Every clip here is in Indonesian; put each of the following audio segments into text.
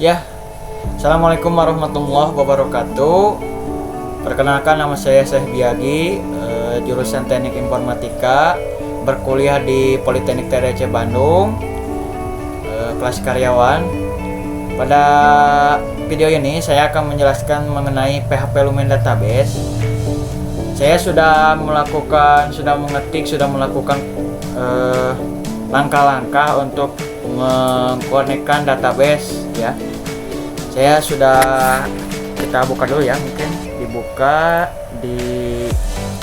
Ya, Assalamualaikum warahmatullahi wabarakatuh. Perkenalkan, nama saya Syekh Biagi, jurusan Teknik Informatika, berkuliah di Politeknik TRC Bandung, kelas karyawan. Pada video ini saya akan menjelaskan mengenai PHP Lumen Database. Saya sudah melakukan langkah-langkah untuk mengkonekkan database ya. Kita buka dulu ya, mungkin dibuka di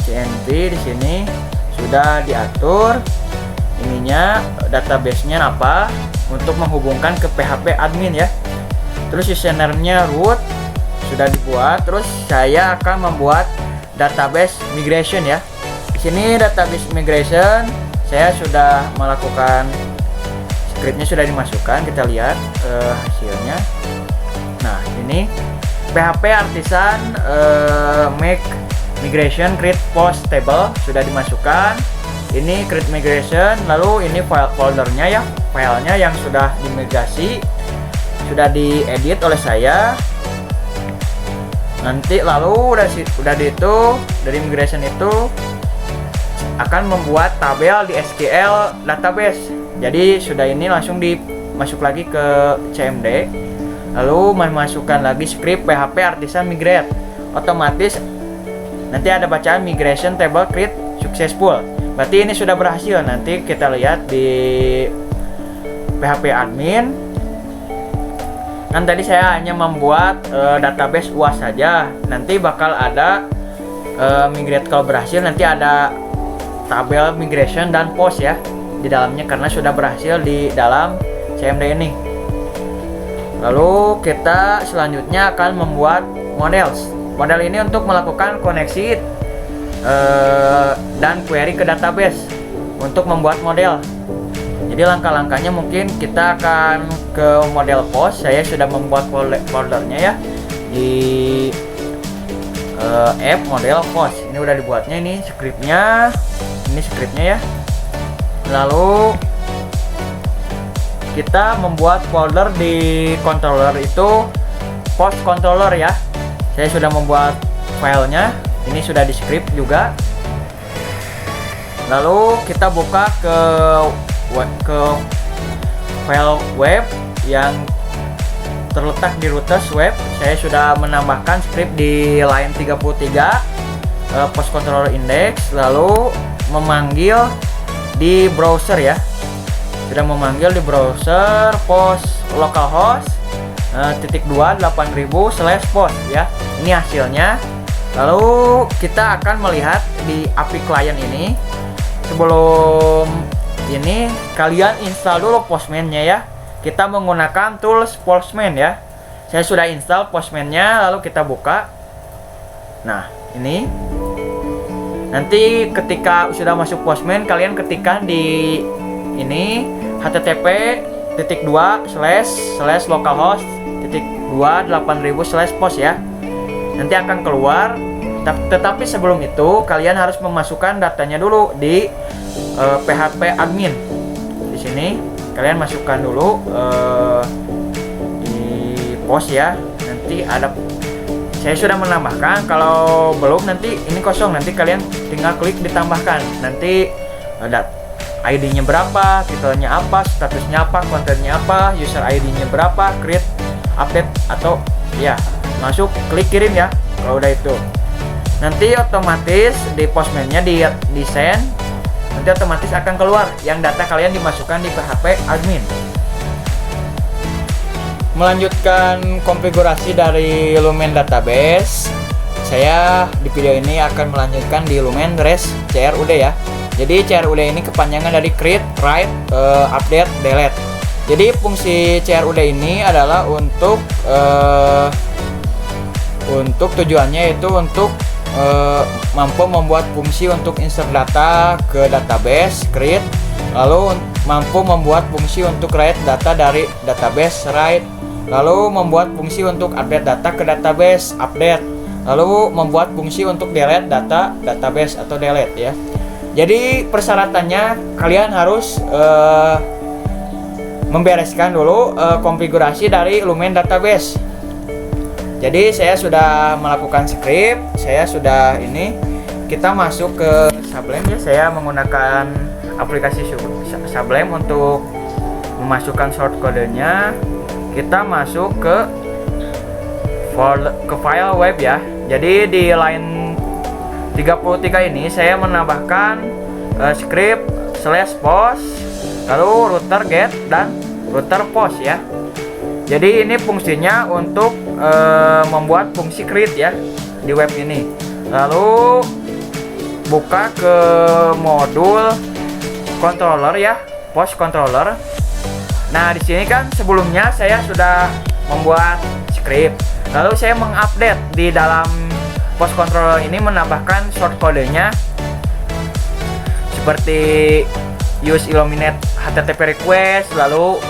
CNV. Di sini sudah diatur ininya, database-nya apa untuk menghubungkan ke PHP admin ya. Terus usernya root sudah dibuat. Terus saya akan membuat database migration ya. Di sini database migration saya sudah melakukan, scriptnya sudah dimasukkan, kita lihat hasilnya. Nah, ini PHP Artisan make migration create post table sudah dimasukkan. Ini create migration, lalu ini foldernya ya, filenya yang sudah dimigrasi, sudah diedit oleh saya. Nanti lalu udah itu dari migration itu akan membuat tabel di SQL database. Jadi sudah ini langsung dimasuk lagi ke CMD, lalu memasukkan lagi script PHP Artisan migrate. Otomatis nanti ada bacaan migration table create successful. Berarti ini sudah berhasil. Nanti kita lihat di PHP admin. Kan tadi saya hanya membuat database UAS saja. Nanti bakal ada migrate. Kalau berhasil nanti ada tabel migration dan post ya di dalamnya, karena sudah berhasil di dalam CMD ini. Lalu kita selanjutnya akan membuat model ini untuk melakukan koneksi dan query ke database untuk membuat model. Jadi langkah-langkahnya mungkin kita akan ke model post. Saya sudah membuat foldernya ya di app model post. Ini udah dibuatnya, ini scriptnya ya. Lalu kita membuat folder di controller itu post controller ya. Saya sudah membuat filenya, ini sudah di script juga. Lalu kita buka ke file web yang terletak di routers web. Saya sudah menambahkan script di line 33 post controller index, lalu memanggil di browser ya. Sudah memanggil di browser post localhost -2 8000/post ya. Ini hasilnya. Lalu kita akan melihat di API client ini. Sebelum ini kalian install dulu Postman-nya ya. Kita menggunakan tools Postman ya. Saya sudah install Postman-nya, lalu kita buka. Nah, ini nanti ketika sudah masuk Postman, kalian ketikkan di ini http://localhost.2 8000/post ya. Nanti akan keluar. Tetapi sebelum itu kalian harus memasukkan datanya dulu di PHP admin. Di sini kalian masukkan dulu di post ya. Nanti ada, saya sudah menambahkan. Kalau belum nanti ini kosong, nanti kalian tinggal klik ditambahkan. Nanti ada ID-nya berapa, titelnya apa, statusnya apa, kontennya apa, user ID-nya berapa, create, update atau ya, masuk klik kirim ya. Kalau udah itu nanti otomatis di Postman-nya di send, nanti otomatis akan keluar yang data kalian dimasukkan di PHP admin. Melanjutkan konfigurasi dari Lumen Database, saya di video ini akan melanjutkan di Lumen REST CRUD ya. Jadi CRUD ini kepanjangan dari create, write, update, delete. Jadi fungsi CRUD ini adalah untuk tujuannya itu untuk mampu membuat fungsi untuk insert data ke database, create, lalu mampu membuat fungsi untuk write data dari database, write, lalu membuat fungsi untuk update data ke database, update, lalu membuat fungsi untuk delete data database atau delete ya. Jadi persyaratannya kalian harus membereskan dulu konfigurasi dari Lumen Database. Jadi saya sudah melakukan script, saya sudah ini, kita masuk ke Sublime ya. Saya menggunakan aplikasi Sublime untuk memasukkan shortcode-nya. Kita masuk ke file web ya. Jadi di line 33 ini saya menambahkan script /post, lalu router get dan router post ya. Jadi ini fungsinya untuk membuat fungsi create ya di web ini. Lalu buka ke modul controller ya, post controller. Nah, di sini kan sebelumnya saya sudah membuat script. Lalu saya mengupdate di dalam post controller ini, menambahkan shortcode-nya seperti use illuminate HTTP request. Lalu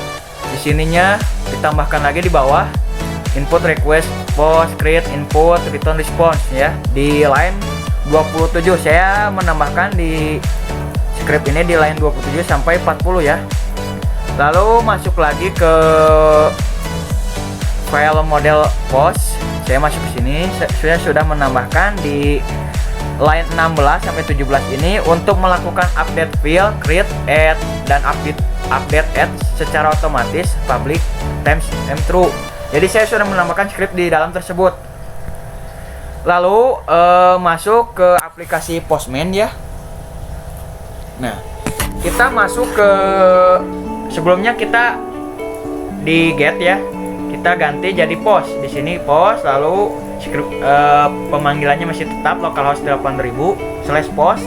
di sininya ditambahkan lagi di bawah input request post create input return response ya. Di line 27 saya menambahkan di script ini di line 27 sampai 40 ya. Lalu masuk lagi ke file model post. Saya masuk ke sini, saya sudah menambahkan di line 16 sampai 17 ini untuk melakukan update field, create, add dan update add secara otomatis public times true. Jadi saya sudah menambahkan script di dalam tersebut. Lalu masuk ke aplikasi Postman ya. Nah, kita masuk ke, sebelumnya kita di get ya, kita ganti jadi post. Di sini post, lalu script pemanggilannya masih tetap localhost 8000/post.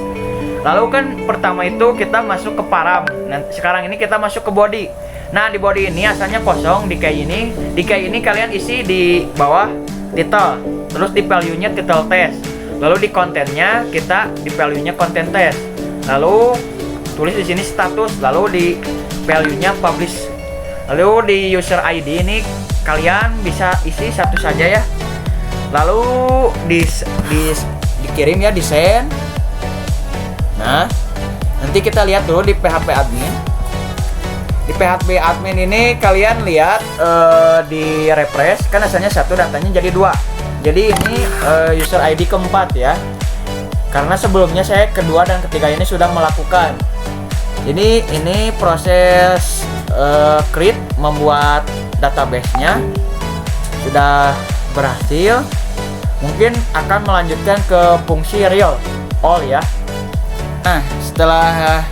Lalu kan pertama itu kita masuk ke param. Nah, sekarang ini kita masuk ke body. Nah, di body ini asalnya kosong. Di key ini kalian isi di bawah title, terus di value-nya title test. Lalu di kontennya kita di value-nya content test. Lalu tulis di sini status, lalu di value-nya publish. Lalu di user ID ini kalian bisa isi satu saja ya. Lalu dikirim ya, di send. Nah, nanti kita lihat dulu di PHP admin. Di PHP admin ini kalian lihat di refresh, kan asalnya satu, datanya jadi 2. Jadi ini user ID keempat ya. Karena sebelumnya saya kedua dan ketiga ini sudah melakukan. Jadi ini proses create membuat database-nya sudah berhasil. Mungkin akan melanjutkan ke fungsi real all ya. Nah, setelah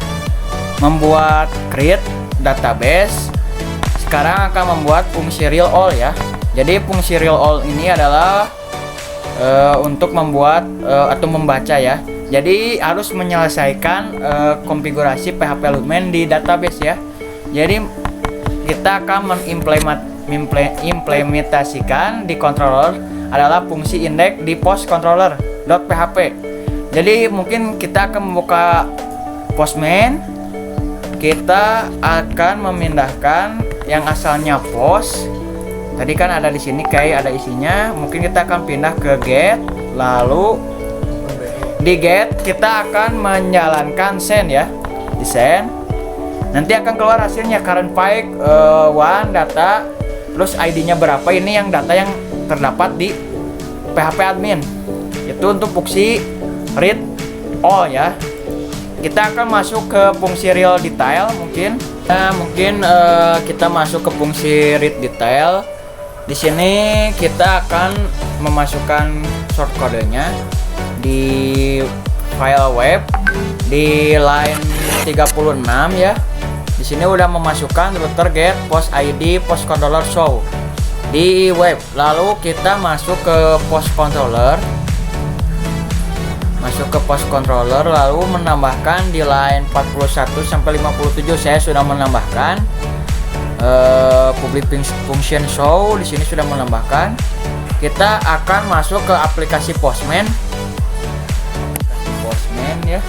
membuat create database, sekarang akan membuat fungsi real all ya. Jadi fungsi real all ini adalah untuk membuat atau membaca ya. Jadi harus menyelesaikan konfigurasi PHP Lumen di database ya. Jadi kita akan mengimplementasikan di controller adalah fungsi index di post controller.php. Jadi mungkin kita akan membuka Postman. Kita akan memindahkan yang asalnya post. Tadi kan ada di sini kayak ada isinya. Mungkin kita akan pindah ke get. Lalu di get kita akan menjalankan send ya. Di send. Nanti akan keluar hasilnya current file one data, terus ID-nya berapa. Ini yang data yang terdapat di PHP admin. Itu untuk fungsi read all ya. Kita akan masuk ke fungsi real detail mungkin. Kita masuk ke fungsi read detail. Di sini kita akan memasukkan shortcode-nya di file web di line 36 ya. Di sini udah memasukkan router get post ID post controller show di web. Lalu kita masuk ke post controller. Masuk ke post controller, lalu menambahkan di line 41 sampai 57 saya sudah menambahkan public function show. Di sini sudah menambahkan. Kita akan masuk ke aplikasi Postman. Postman ya.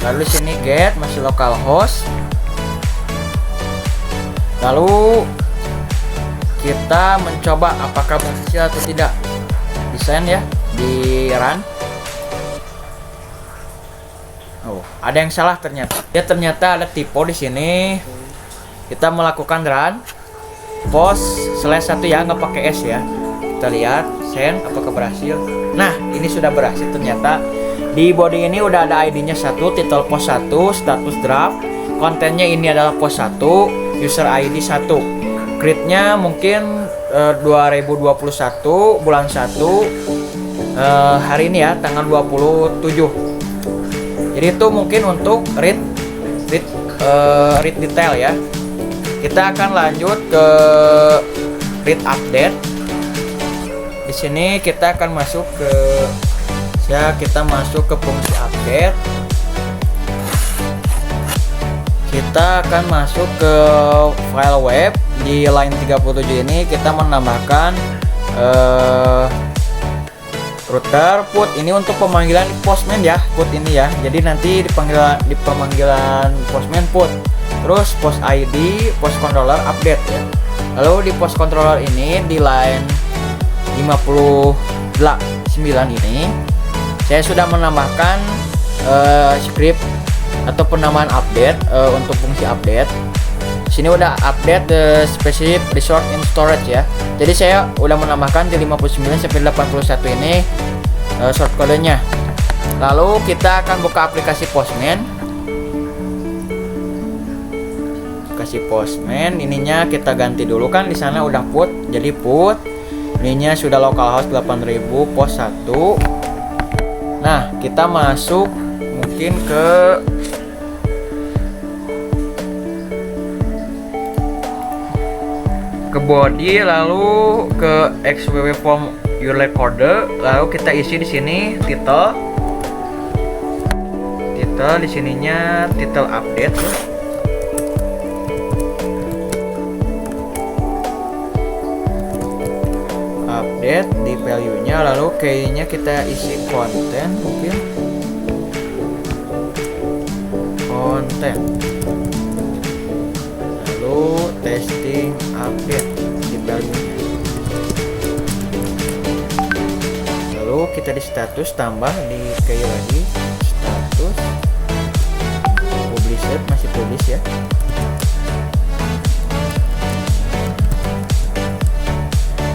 Lalu di sini get masih localhost. Lalu kita mencoba apakah berhasil atau tidak. Desain ya, di run. Oh, ada yang salah ternyata. Ya ternyata ada typo di sini. kita melakukan run post/1 ya, nggak pakai S ya. Kita lihat send apakah berhasil. Nah, ini sudah berhasil ternyata. Di body ini udah ada ID-nya 1, title post 1, status draft. Kontennya ini adalah post 1, user ID 1. Create-nya mungkin 2021 bulan 1 hari ini ya, tanggal 27. Jadi itu mungkin untuk read detail ya. Kita akan lanjut ke read update. Di sini kita akan masuk ke fungsi update. Kita akan masuk ke file web. Di line 37 ini kita menambahkan router put ini untuk pemanggilan postman ya, put ini ya. Jadi nanti di pemanggilan postman put. Terus post ID, post controller update ya. Lalu di post controller ini di line 59 ini saya sudah menambahkan script atau penamaan update untuk fungsi update. Sini udah update the specific resource in storage ya. Jadi saya udah menambahkan di 59 sampai 81 ini shortcode-nya. Lalu kita akan buka aplikasi Postman. Aplikasi Postman ininya kita ganti dulu, kan di sana udah put, jadi put. Ininya sudah localhost 8000 post 1. Nah, kita masuk mungkin ke body, lalu ke xww form URL code, lalu kita isi di sini title di sininya title update ya. Update di value-nya, lalu kayaknya kita isi konten, mungkin konten, lalu testing update di value-nya, lalu kita di status tambah di kayak lagi status published, masih publish ya.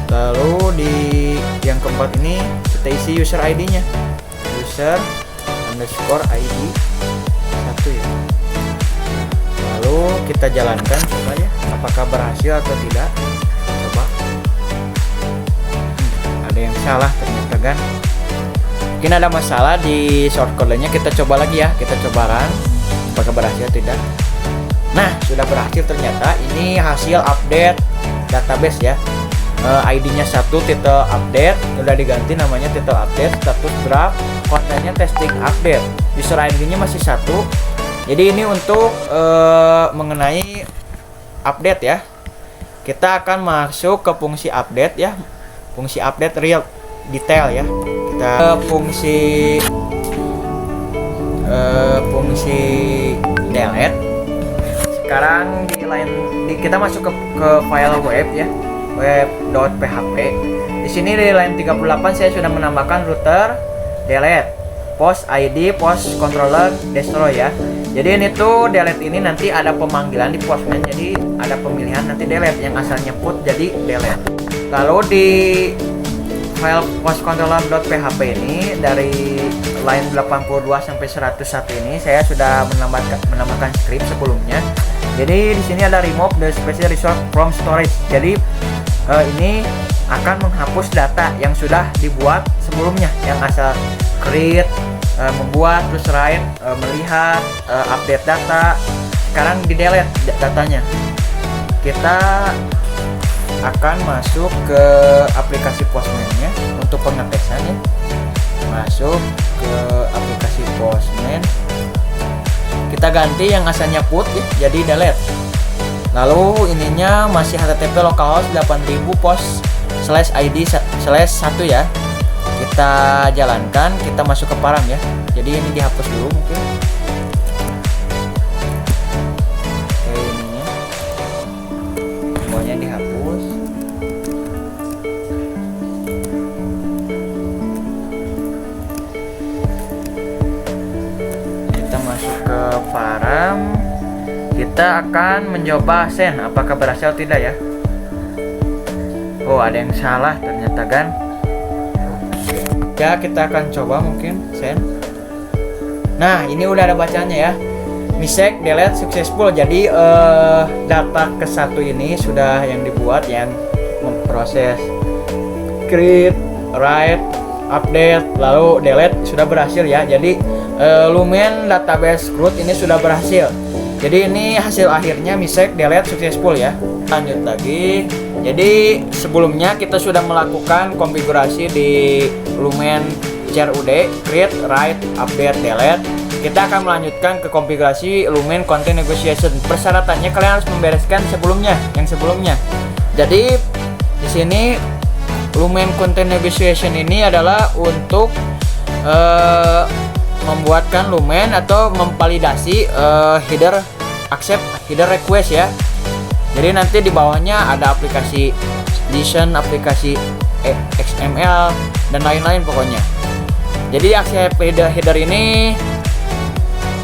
Lalu di yang keempat ini kita isi user ID-nya, user underscore ID 1 ya. Lalu kita jalankan coba ya, apakah berhasil atau tidak. Coba. Ada yang salah ternyata kan. Mungkin ada masalah di shortcode-nya, kita coba lagi ya, kita coba run apakah berhasil atau tidak. Nah, sudah berhasil ternyata. Ini hasil update database ya. ID-nya 1, title update udah diganti namanya title update, status draft, kontennya testing update, user ID-nya masih 1. Jadi ini untuk mengenai update ya. Kita akan masuk ke fungsi update ya, fungsi update real detail ya. Kita ke fungsi delete. Sekarang kita masuk ke file web ya, web.php. Di sini di line 38 saya sudah menambahkan router delete, post ID, post controller destroy ya. Jadi ini tuh delete ini nanti ada pemanggilan di postman, jadi ada pemilihan nanti delete, yang asalnya put jadi delete. Lalu di file post controller.php ini dari line 82 sampai 101 ini saya sudah menambahkan script sebelumnya. Jadi di sini ada remove the special resource from storage. Jadi ini akan menghapus data yang sudah dibuat sebelumnya, yang asal create, membuat, terus write, melihat, update data. Sekarang di delete datanya. Kita akan masuk ke aplikasi Postman-nya untuk pengetesan ya. Masuk ke aplikasi Postman. Kita ganti yang asalnya put ya, jadi delete. Lalu ininya masih http localhost 8000 post/id/1 ya. Kita jalankan, kita masuk ke param ya. Jadi ini dihapus dulu mungkin. Oke, ininya semuanya dihapus. Kita masuk ke param. Kita kita akan mencoba send apakah berhasil atau tidak ya. Oh, ada yang salah ternyata kan. Ya, kita akan coba mungkin send. Nah, ini udah ada bacanya ya. Mistake delete successful. Jadi data ke satu ini sudah yang dibuat, yang memproses create, write, update, lalu delete sudah berhasil ya. Jadi Lumen database root ini sudah berhasil. Jadi ini hasil akhirnya mistake delete successful ya. Lanjut lagi. Jadi sebelumnya kita sudah melakukan konfigurasi di Lumen CRUD, create, write, update, delete. Kita akan melanjutkan ke konfigurasi Lumen Content Negotiation. Persyaratannya kalian harus membereskan yang sebelumnya. Jadi di sini Lumen Content Negotiation ini adalah untuk membuatkan Lumen atau memvalidasi header accept, header request ya. Jadi nanti di bawahnya ada aplikasi JSON, aplikasi XML dan lain-lain pokoknya. Jadi accept header ini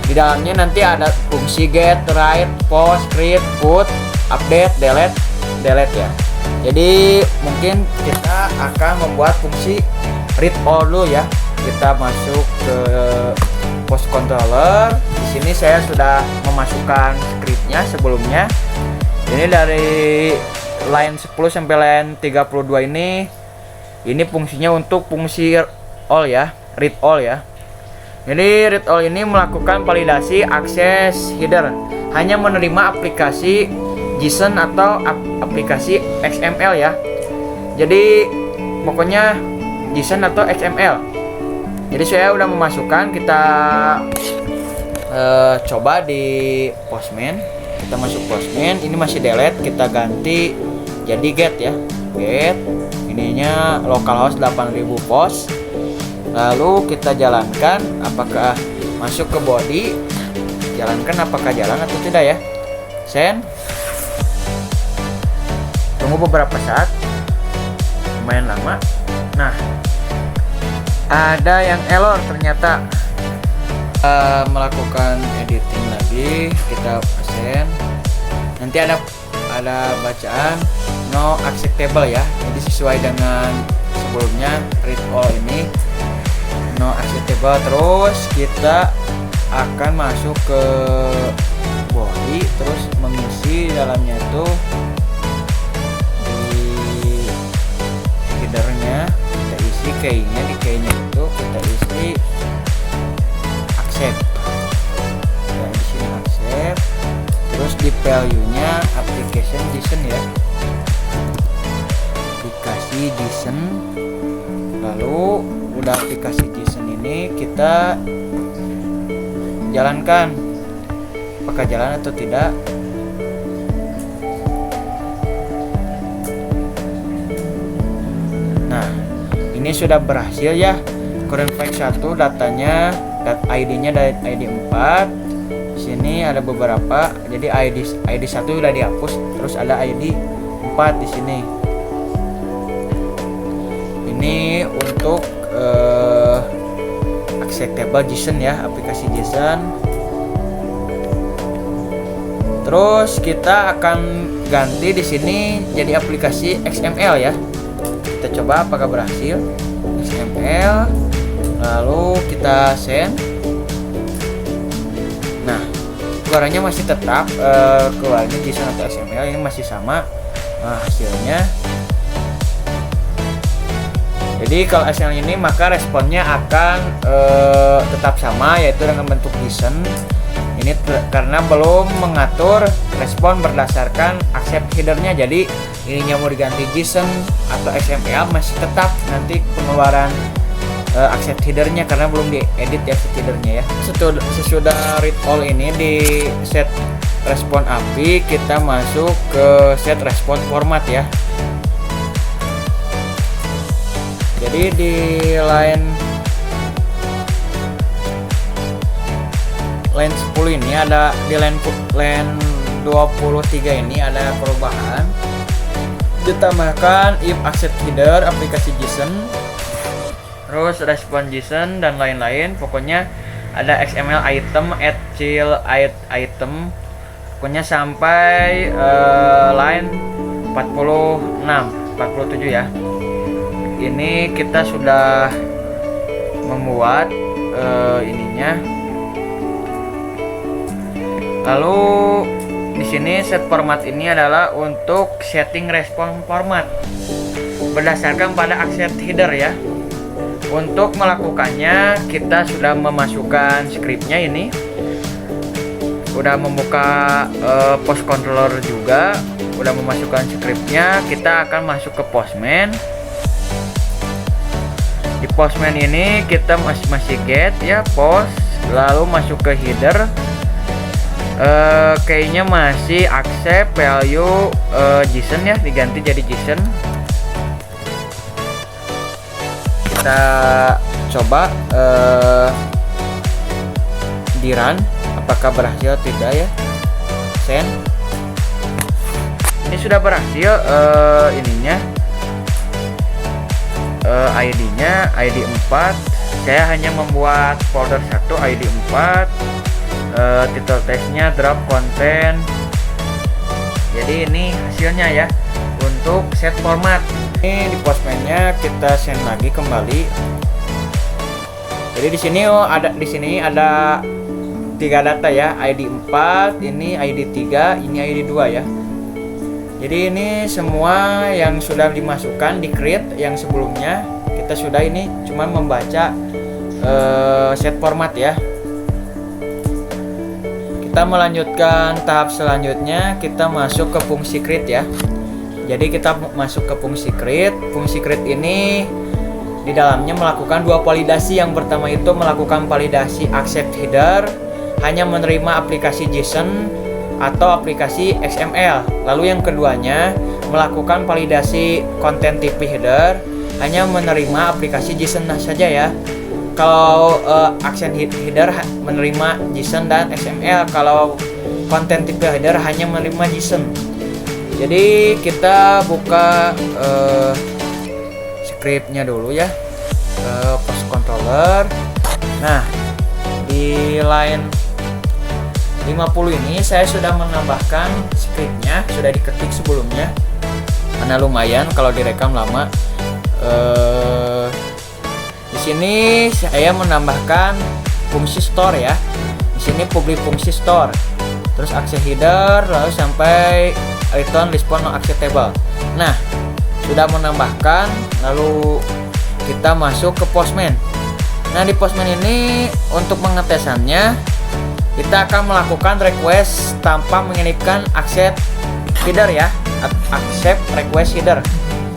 di dalamnya nanti ada fungsi get, write, post, create, put, update, delete ya. Jadi mungkin kita akan membuat fungsi read all dulu ya. Kita masuk ke post controller. Di sini saya sudah memasukkan scriptnya sebelumnya. Ini dari line 10 sampai line 32 ini fungsinya untuk fungsi all ya, read all ya. Jadi read all ini melakukan validasi akses header, hanya menerima aplikasi JSON atau aplikasi XML ya. Jadi pokoknya JSON atau XML. Jadi saya udah memasukkan, kita coba di Postman. Kita masuk Postman, ini masih delete, kita ganti jadi get ya. Get, ininya localhost 8000 post. Lalu kita jalankan, apakah masuk ke body, jalankan apakah jalan atau tidak ya. Send. Tunggu beberapa saat, lumayan lama. Nah, ada yang error ternyata. Melakukan editing lagi, kita send. Nanti ada bacaan no acceptable ya. Jadi sesuai dengan sebelumnya read all ini no acceptable. Terus kita akan masuk ke body, terus mengisi dalamnya itu di headernya kita isi key-nya, di key-nya itu kita isi accept. Dan di sini accept. Terus di value-nya application JSON ya. Aplikasi JSON. Lalu udah aplikasi JSON ini kita jalankan, apakah jalan atau tidak. Nah, ini sudah berhasil ya. Current file 1 datanya, ID-nya dari ID 4. Di sini ada beberapa. Jadi ID 1 sudah dihapus, terus ada ID 4 di sini. Ini untuk acceptable JSON ya, aplikasi JSON. Terus kita akan ganti di sini jadi aplikasi XML ya. Kita coba apakah berhasil. XML. Lalu kita send. Nah, keluarnya masih tetap keluarnya JSON atau XML ini masih sama hasilnya. Jadi kalau hasil ini maka responnya akan tetap sama, yaitu dengan bentuk JSON. Ini karena belum mengatur respon berdasarkan accept headernya. Jadi ininya mau diganti JSON atau XML masih tetap nanti pengeluaran accept headernya karena belum diedit ya accept headernya ya. Sesudah read all ini di set respon API, kita masuk ke set respon format ya. Jadi di line 10 ini ada, di line 23 ini ada perubahan. Ditambahkan if accept header aplikasi JSON, terus respon JSON dan lain-lain. Pokoknya ada XML item, add child item, pokoknya sampai line 47 ya. Ini kita sudah membuat ininya. Lalu di sini set format ini adalah untuk setting respon format berdasarkan pada akset header ya. Untuk melakukannya kita sudah memasukkan scriptnya ini. Udah membuka post controller juga, udah memasukkan scriptnya. Kita akan masuk ke Postman. Di Postman ini kita masih get ya, post, lalu masuk ke header. Kayaknya masih accept value JSON ya, diganti jadi JSON. Kita coba di run, apakah berhasil tidak ya. Send. Ini sudah berhasil ininya. ID-nya ID 4. Saya hanya membuat folder 1 ID 4. Title text-nya drop content. Jadi ini hasilnya ya untuk set format. Ini di Postman-nya kita send lagi kembali. Jadi di sini ada 3 data ya, ID 4, ini ID 3, ini ID 2 ya. Jadi ini semua yang sudah dimasukkan di create yang sebelumnya. Kita sudah ini cuma membaca set format ya. Kita melanjutkan tahap selanjutnya, kita masuk ke fungsi create ya. Jadi kita masuk ke fungsi create. Fungsi create ini di dalamnya melakukan 2 validasi. Yang pertama itu melakukan validasi accept header, hanya menerima aplikasi JSON atau aplikasi XML. Lalu yang keduanya melakukan validasi content type header, hanya menerima aplikasi JSON saja ya. Kalau action header menerima JSON dan XML, kalau content type header hanya menerima JSON. Jadi kita buka scriptnya dulu ya, post controller. Nah, di line 50 ini saya sudah menambahkan scriptnya, sudah diketik sebelumnya, karena lumayan kalau direkam lama. Di sini saya menambahkan fungsi store ya. Di sini public fungsi store, terus access header, lalu sampai return response non acceptable. Nah, sudah menambahkan, lalu kita masuk ke Postman. Nah, di Postman ini untuk pengetesannya kita akan melakukan request tanpa mengirimkan accept header ya, accept request header.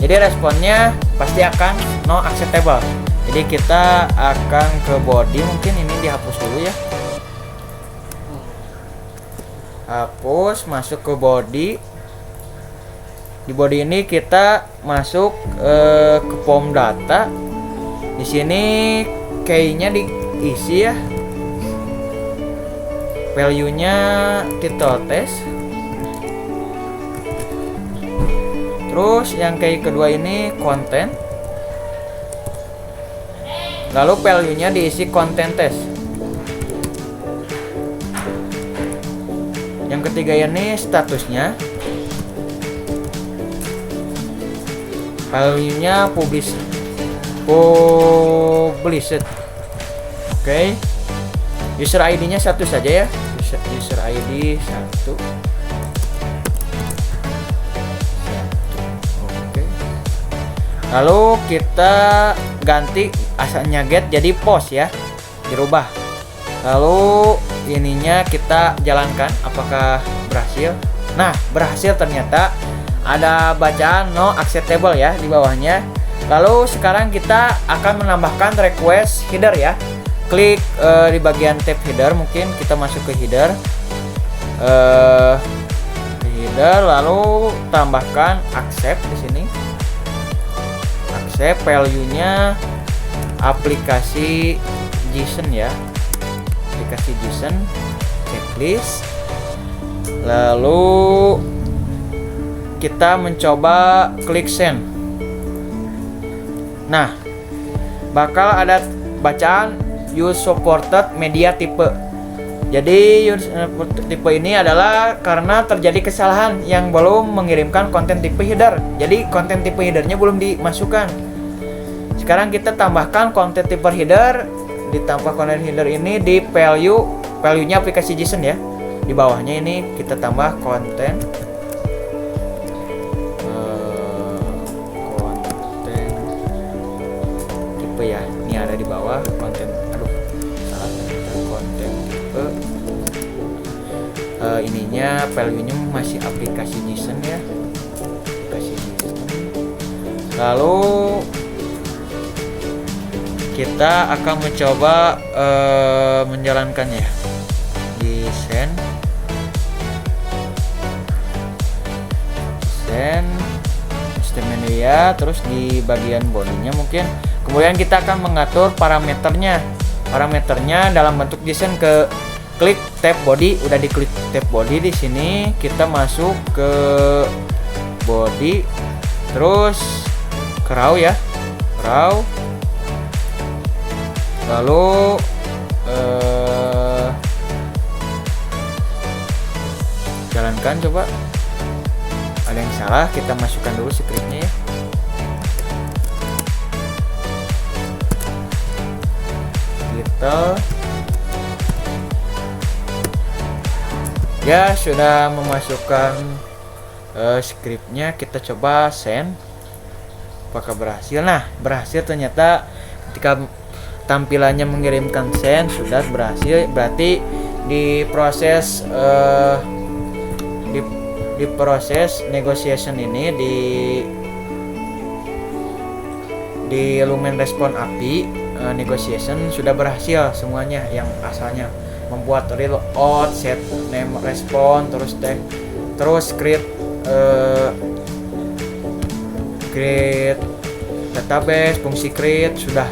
Jadi responnya pasti akan no acceptable. Jadi kita akan ke body, mungkin ini dihapus dulu ya. Hapus, masuk ke body. Di body ini kita masuk ke form data. Di sini key-nya diisi ya. Value-nya title test. Terus yang key kedua ini content. Lalu value-nya diisi content test. Yang ketiga ini statusnya. Value-nya published. Oke. User ID-nya 1 saja ya. User ID 1. Oke. Lalu kita ganti asalnya get jadi post ya, dirubah. Lalu ininya kita jalankan, apakah berhasil? Nah, berhasil ternyata. Ada bacaan no acceptable ya di bawahnya. Lalu sekarang kita akan menambahkan request header ya. Klik di bagian tab header, mungkin kita masuk ke header. Header, lalu tambahkan accept di sini. Accept value-nya aplikasi JSON ya. Aplikasi JSON, checklist. Lalu kita mencoba klik send. Nah, bakal ada bacaan use supported media type. Jadi user input tipe ini adalah karena terjadi kesalahan yang belum mengirimkan konten tipe header. Jadi konten tipe headernya belum dimasukkan. Sekarang kita tambahkan konten tipe header. Ditambah konten header ini di value-nya aplikasi JSON ya. Di bawahnya ini kita tambah konten tipe ya. Ini ada di bawah konten. Aduh, salah. Konten tipe. Ininya value-nya masih aplikasi JSON ya. Aplikasi JSON. Lalu kita akan mencoba menjalankannya di send sistem media, terus di bagian bodinya mungkin. Kemudian kita akan mengatur parameternya dalam bentuk JSON. Ke klik tab body, udah diklik tab body. Di sini kita masuk ke body, terus ke raw ya, raw. Lalu jalankan coba. Ada yang salah, kita masukkan dulu scriptnya ya. Kita ya sudah memasukkan scriptnya. Kita coba send. Apakah berhasil? Nah, berhasil ternyata. Ketika tampilannya mengirimkan send sudah berhasil, berarti di proses di proses negotiation ini di Lumen Response API negotiation sudah berhasil semuanya. Yang asalnya membuat reload, set name response, terus create database, fungsi create sudah.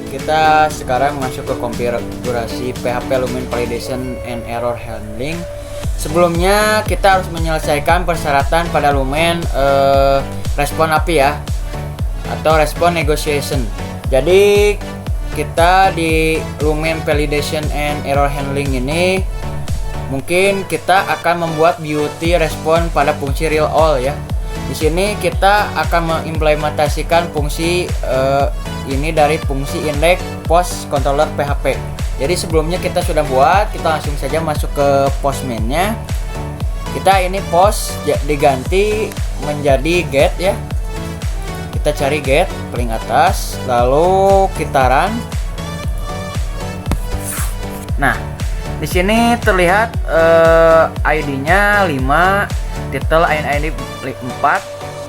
Kita sekarang masuk ke konfigurasi PHP Lumen Validation and Error Handling. Sebelumnya kita harus menyelesaikan persyaratan pada Lumen Response API ya, atau Response Negotiation. Jadi kita di Lumen Validation and Error Handling ini mungkin kita akan membuat beauty response pada fungsi real all ya. Di sini kita akan mengimplementasikan fungsi ini dari fungsi index post controller PHP. Jadi sebelumnya kita sudah buat, kita langsung saja masuk ke postman-nya. Kita ini post diganti menjadi get ya. Kita cari get paling atas, lalu kita run. Nah, di sini terlihat ID-nya 5, title ID 4,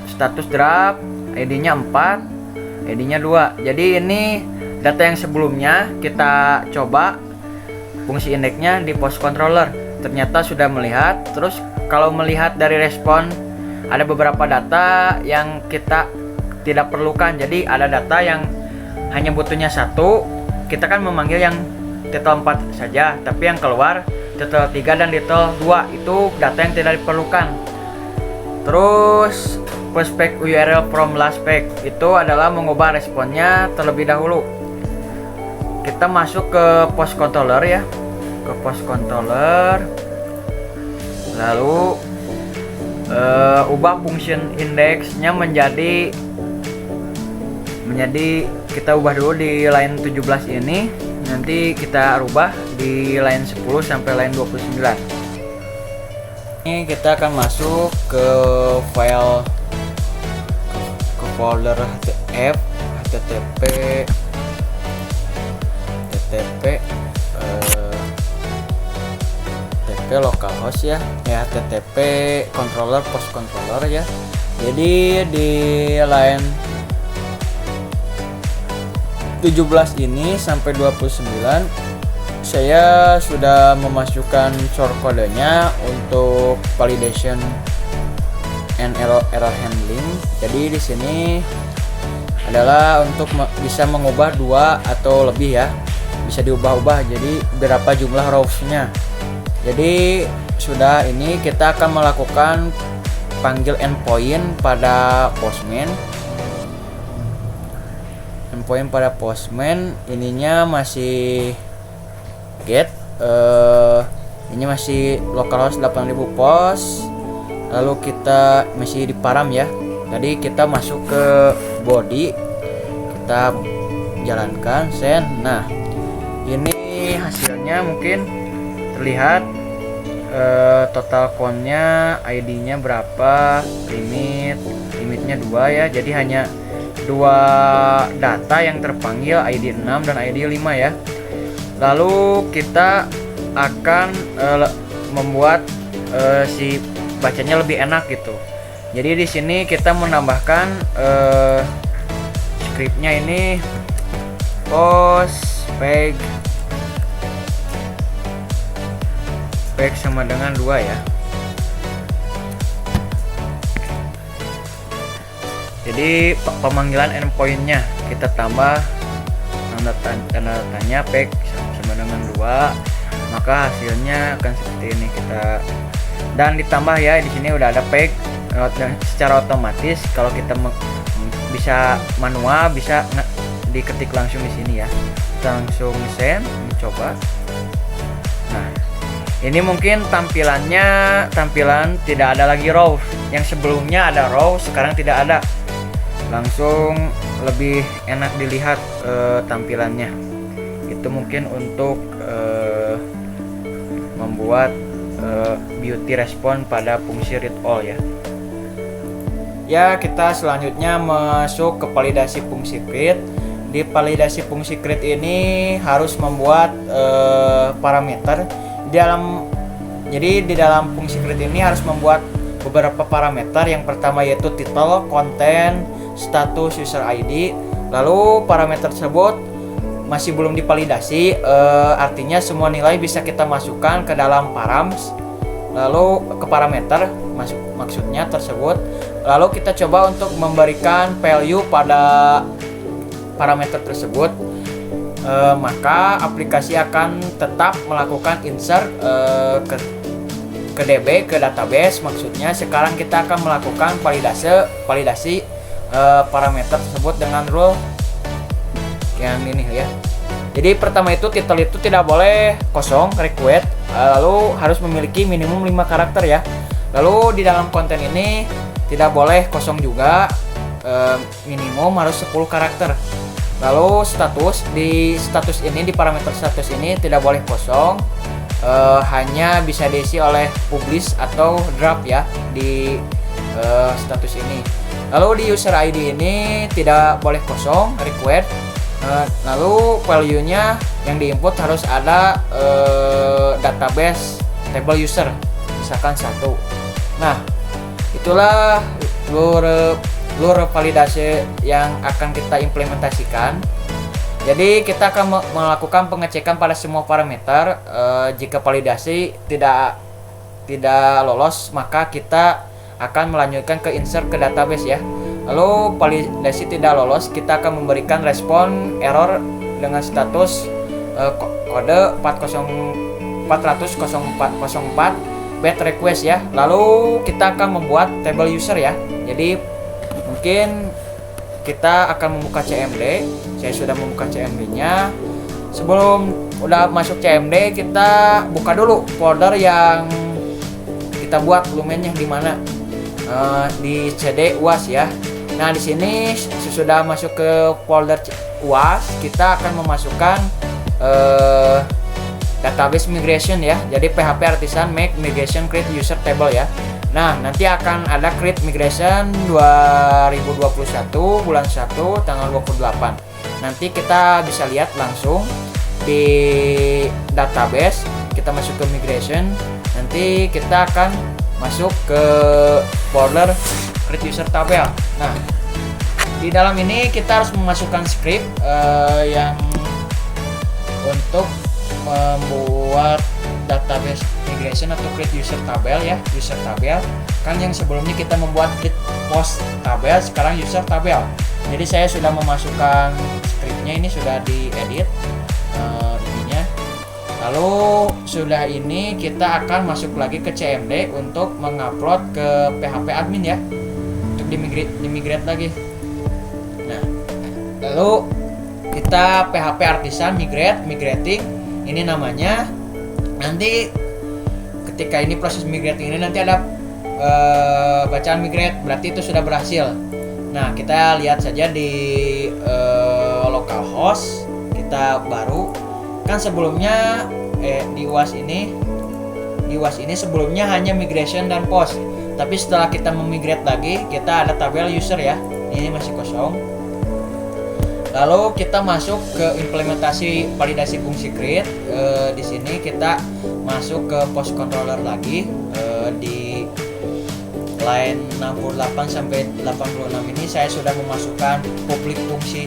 status draft, ID-nya 4, ID-nya 2. Jadi ini data yang sebelumnya kita coba fungsi indeksnya di post controller, ternyata sudah melihat. Terus kalau melihat dari respon ada beberapa data yang kita tidak perlukan. Jadi ada data yang hanya butuhnya 1, kita kan memanggil yang title 4 saja, tapi yang keluar title 3 dan title 2 itu data yang tidak diperlukan. Terus first spec URL from last spec itu adalah mengubah responnya terlebih dahulu. Kita masuk ke post controller ya, ke post controller, lalu ubah function indexnya menjadi kita ubah dulu di line 17 ini, nanti kita rubah di line 10 sampai line 29. Ini kita akan masuk ke file, ke folder htf http localhost ya, http controller post controller ya. Jadi di line 17 ini sampai 29 saya sudah memasukkan source kodenya untuk validation and error handling. Jadi di sini adalah untuk bisa mengubah 2 atau lebih ya, bisa diubah-ubah jadi berapa jumlah rows-nya. Jadi sudah, ini kita akan melakukan panggil endpoint pada postman. Endpoint pada postman ininya masih get ini masih localhost 8000 pos. Lalu kita masih di param ya. Jadi kita masuk ke body, kita jalankan send. Nah, ini hasilnya mungkin terlihat total countnya, ID-nya berapa, limitnya 2 ya. Jadi hanya 2 data yang terpanggil, ID 6 dan ID 5 ya. Lalu kita akan membuat si bacanya lebih enak gitu. Jadi di sini kita menambahkan scriptnya ini post peg sama dengan 2 ya. Jadi pemanggilan endpointnya kita tambah tanda tanya peg sama dengan 2, maka hasilnya akan seperti ini. Kita dan ditambah ya, di sini udah ada peg dan secara otomatis kalau kita bisa manual bisa diketik langsung di sini ya. Kita langsung send, mencoba. Nah, ini mungkin tampilan tidak ada lagi row. Yang sebelumnya ada row, sekarang tidak ada. Langsung lebih enak dilihat tampilannya. Itu mungkin untuk membuat beauty respon pada fungsi read all ya. Ya, kita selanjutnya masuk ke validasi fungsi create. Di validasi fungsi create ini harus membuat parameter jadi di dalam fungsi create ini harus membuat beberapa parameter. Yang pertama yaitu title, content, status, user ID. Lalu parameter tersebut masih belum divalidasi, artinya semua nilai bisa kita masukkan ke dalam params, lalu ke parameter maksudnya tersebut. Lalu kita coba untuk memberikan value pada parameter tersebut, maka aplikasi akan tetap melakukan insert ke DB, ke database. Maksudnya sekarang kita akan melakukan validasi parameter tersebut dengan rule yang ini ya. Jadi pertama itu title itu tidak boleh kosong, required, lalu harus memiliki minimum 5 karakter ya. Lalu di dalam konten ini tidak boleh kosong juga, minimum harus 10 karakter. Lalu di status ini, di parameter status ini tidak boleh kosong, hanya bisa diisi oleh publish atau drop ya di status ini. Lalu di user ID ini tidak boleh kosong, required. Lalu value-nya yang diinput harus ada database table user, misalkan 1. Nah, itulah seluruh validasi yang akan kita implementasikan. Jadi kita akan melakukan pengecekan pada semua parameter. Jika validasi tidak lolos, maka kita akan melanjutkan ke insert ke database ya. Lalu validasi tidak lolos, kita akan memberikan respon error dengan status kode 400.0404 bad request ya. Lalu kita akan membuat table user ya. Jadi mungkin kita akan membuka CMD. Saya sudah membuka CMD-nya. Sebelum udah masuk CMD, kita buka dulu folder yang kita buat lumennya di mana, di CD UAS ya. Nah, di sini sudah masuk ke folder UAS, kita akan memasukkan database migration ya. Jadi PHP Artisan make migration create user table ya. Nah, nanti akan ada create migration 2021 bulan 1 tanggal 28. Nanti kita bisa lihat langsung di database, kita masuk ke migration. Nanti kita akan masuk ke folder create user tabel. Nah, di dalam ini kita harus memasukkan script yang untuk membuat database migration atau create user tabel ya, user tabel. Kan yang sebelumnya kita membuat create post tabel, sekarang user tabel. Jadi saya sudah memasukkan scriptnya, ini sudah diedit ininya. Lalu sudah ini kita akan masuk lagi ke CMD untuk mengupload ke PHP admin ya, untuk dimigrate lagi. Nah, lalu kita PHP Artisan migrating, ini namanya. Nanti ketika ini proses migrate ini nanti ada bacaan migrate, berarti itu sudah berhasil. Nah, kita lihat saja di localhost kita baru kan sebelumnya di UAS ini sebelumnya hanya migration dan post, tapi setelah kita memigrate lagi kita ada tabel user ya, ini masih kosong. Lalu kita masuk ke implementasi validasi fungsi create. Di sini kita masuk ke post controller lagi, di line 68 sampai 86 ini saya sudah memasukkan public fungsi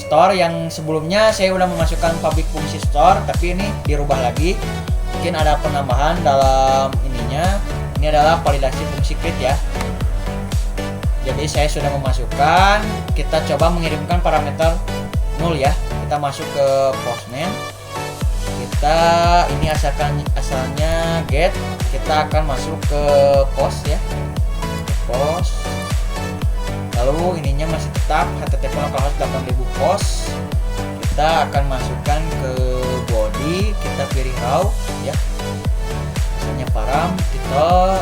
store yang sebelumnya saya sudah memasukkan public fungsi store, tapi ini dirubah lagi, mungkin ada penambahan dalam ininya. Ini adalah validasi fungsi create ya. Jadi saya sudah memasukkan, kita coba mengirimkan parameter null ya. Kita masuk ke postman. Kita ini asalnya get, kita akan masuk ke post ya. Post. Lalu ininya masih tetap http localhost 8000 post. Kita akan masukkan ke body, kita pilih raw ya. Asalnya param, title,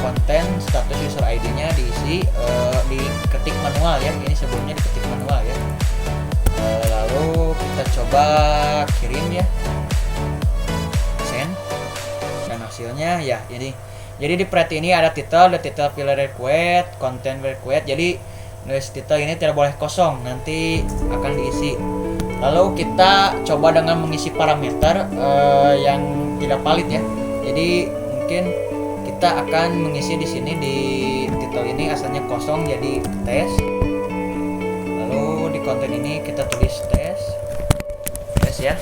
konten, status user ID-nya diisi, diketik manual ya. Ini sebelumnya diketik manual ya. Lalu kita coba kirim ya. Send. Dan hasilnya ya ini. Jadi di pret ini ada title, the title field required, content required. Jadi nulis title ini tidak boleh kosong, nanti akan diisi. Lalu kita coba dengan mengisi parameter yang tidak valid ya. Jadi mungkin kita akan mengisi di sini di title ini asalnya kosong jadi tes. Lalu di konten ini kita tulis tes ya.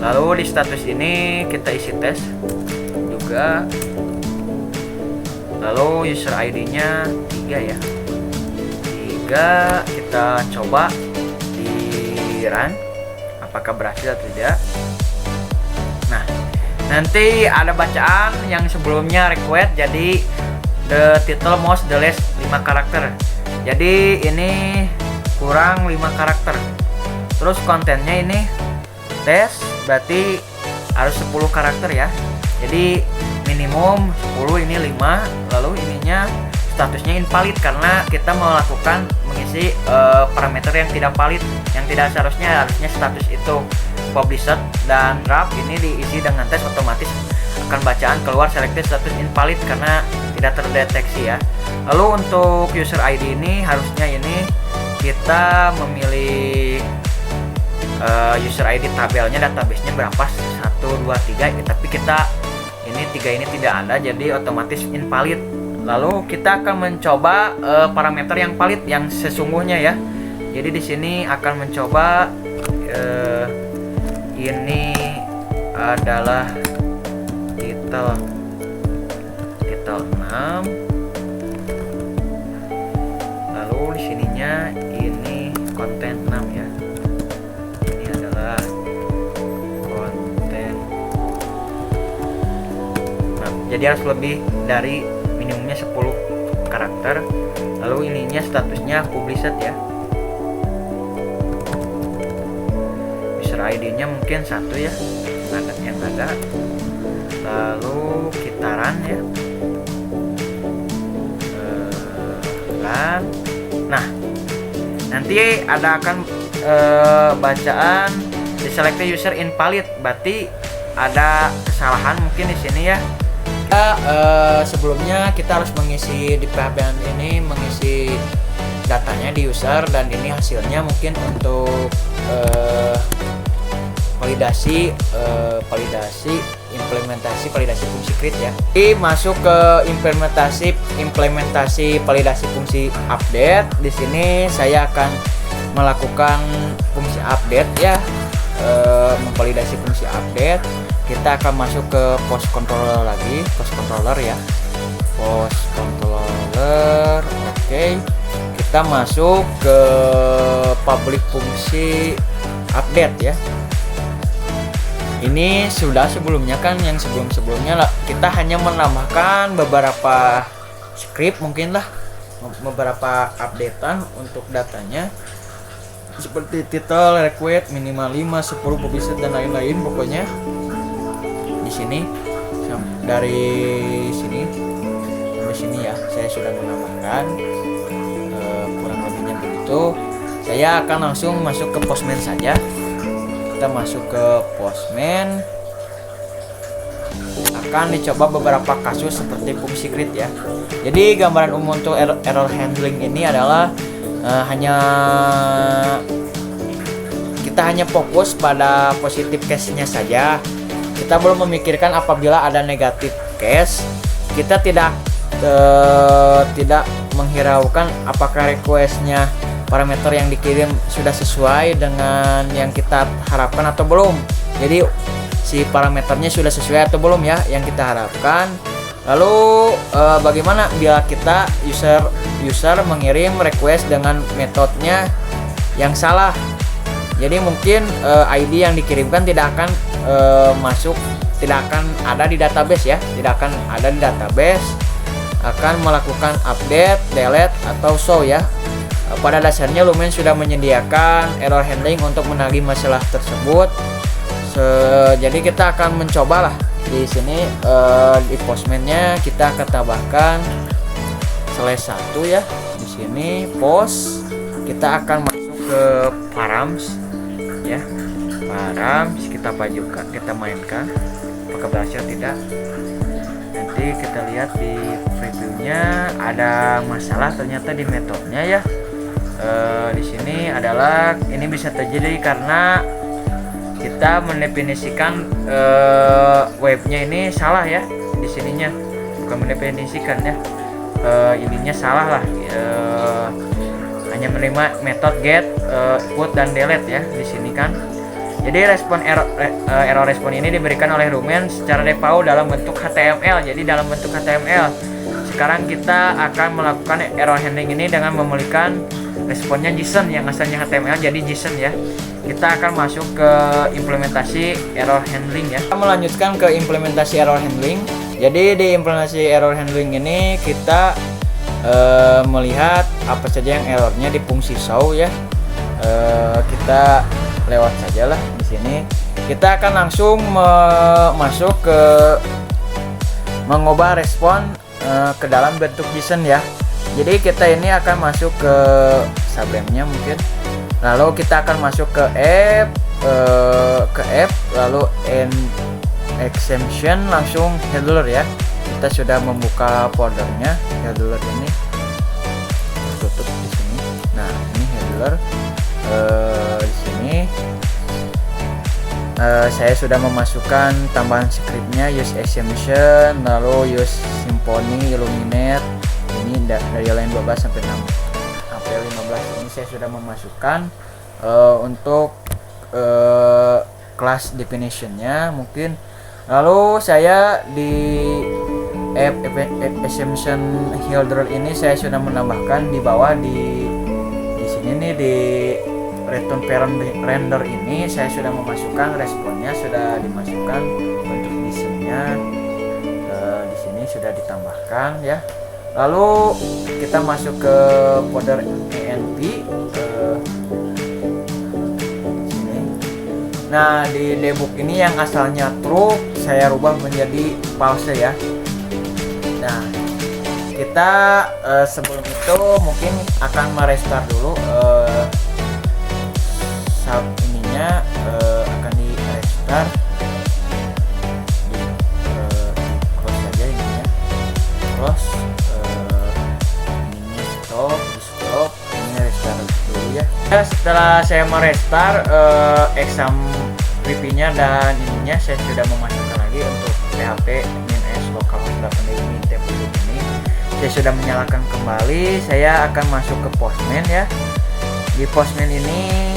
Lalu di status ini kita isi tes juga. Lalu user ID-nya 3 ya. 3 kita coba di run apakah berhasil atau tidak. Nah, nanti ada bacaan yang sebelumnya required, jadi the title most the less 5 karakter. Jadi ini kurang 5 karakter. Terus kontennya ini tes, berarti harus 10 karakter ya. Jadi minimum 10, ini 5. Lalu ininya statusnya invalid karena kita melakukan mengisi parameter yang tidak valid, yang tidak harusnya status itu published dan draft. Ini diisi dengan tes, otomatis akan bacaan keluar selected status invalid karena tidak terdeteksi ya. Lalu untuk user ID ini harusnya ini kita memilih user ID tabelnya, database-nya berapa, 1, 2, 3 tapi kita ini 3 ini tidak ada, jadi otomatis invalid. Lalu kita akan mencoba parameter yang valid yang sesungguhnya ya. Jadi di sini akan mencoba ini adalah title 6. Lalu di sininya ini konten 6 ya. Ini adalah konten 6. Jadi harus lebih dari minimumnya 10 karakter. Lalu ininya statusnya published ya. User ID-nya mungkin 1 ya, yang ada. Lalu kita run ya. Run. Nah, nanti ada akan bacaan di selected user invalid, berarti ada kesalahan mungkin di sini ya. Sebelumnya kita harus mengisi di PHP ini, mengisi datanya di user, dan ini hasilnya mungkin untuk validasi fungsi create ya. Jadi masuk ke implementasi validasi fungsi update. Di sini saya akan melakukan fungsi update ya, memvalidasi fungsi update. Kita akan masuk ke post controller lagi, post controller ya, post controller. Oke, kita masuk ke public fungsi update ya. Ini sudah sebelumnya kan, yang sebelumnya kita hanya menambahkan beberapa script mungkin lah, beberapa updatean untuk datanya. seperti title, request, minimal 5, 10 publisher dan lain-lain. Pokoknya di sini dari sini sampai sini ya, saya sudah menambahkan kurang lebihnya begitu. Saya akan langsung masuk ke Postman saja. Kita masuk ke Postman. Akan dicoba beberapa kasus seperti pub secret ya. Jadi gambaran umum untuk error handling ini adalah kita hanya fokus pada positif case-nya saja. Kita belum memikirkan apabila ada negatif case. Kita tidak menghiraukan apakah request-nya, parameter yang dikirim sudah sesuai dengan yang kita harapkan atau belum. Jadi si parameternya sudah sesuai atau belum ya yang kita harapkan. Lalu bagaimana bila kita user mengirim request dengan metodenya yang salah. Jadi mungkin ID yang dikirimkan tidak akan tidak akan ada di database ya, tidak akan ada di database, akan melakukan update, delete atau show ya. Pada dasarnya Lumen sudah menyediakan error handling untuk menagih masalah tersebut. Jadi kita akan mencobalah di sini di Postman-nya kita akan tambahkan /1 ya. Di sini post, kita akan masuk ke params ya. Params kita pajukan, kita mainkan apakah berhasil tidak. Nanti kita lihat di previewnya ada masalah ternyata di metodenya ya. Di sini adalah ini bisa terjadi karena kita mendefinisikan webnya ini salah ya. Di sininya bukan mendefinisikan ya, ininya salah lah. Hanya menerima metode get, put dan delete ya di sini kan. Jadi respon error respon ini diberikan oleh Lumen secara default dalam bentuk HTML. Jadi dalam bentuk HTML. Sekarang kita akan melakukan error handling ini dengan memulihkan responnya JSON yang asalnya HTML jadi JSON ya. Kita akan masuk ke implementasi error handling ya. Kita melanjutkan ke implementasi error handling. Jadi di implementasi error handling ini kita melihat apa saja yang errornya di fungsi show ya. Kita lewat saja lah di sini. Kita akan langsung masuk ke mengubah respon ke dalam bentuk JSON ya. Jadi kita ini akan masuk ke Sublime-nya mungkin. Lalu kita akan masuk ke app, lalu exemption, langsung handler ya. Kita sudah membuka foldernya handler ini. Tutup di sini. Nah, ini handler. Di sini saya sudah memasukkan tambahan scriptnya, use exemption, lalu use symphony, illuminate. Ini dari line 12 sampai 15 ini saya sudah memasukkan untuk class definitionnya mungkin. Lalu saya di assumption holder ini saya sudah menambahkan di bawah di sini nih di return parent render ini saya sudah memasukkan responnya, sudah dimasukkan bentuk JSON-nya di sini sudah ditambahkan ya. Lalu kita masuk ke folder env sini. Nah di debug ini yang asalnya true saya rubah menjadi false ya. Nah kita sebelum itu mungkin akan merestart dulu sub ininya akan di restart. Close saja ininya, close. Stop, ini restart dulu ya. Setelah saya merestart exam preview-nya dan ininya saya sudah memasukkan lagi untuk PHP -s localhost 8 ini. Saya sudah menyalakan kembali. Saya akan masuk ke Postman ya. Di Postman ini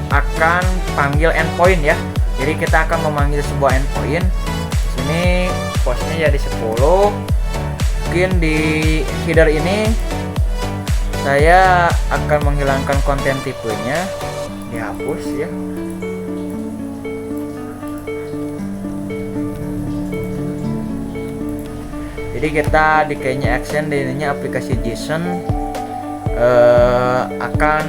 akan panggil endpoint ya. Jadi kita akan memanggil sebuah endpoint. Di sini postnya jadi 10. Mungkin di header ini saya akan menghilangkan konten tipenya, dihapus ya. Jadi kita di kayaknya action di ininya aplikasi JSON akan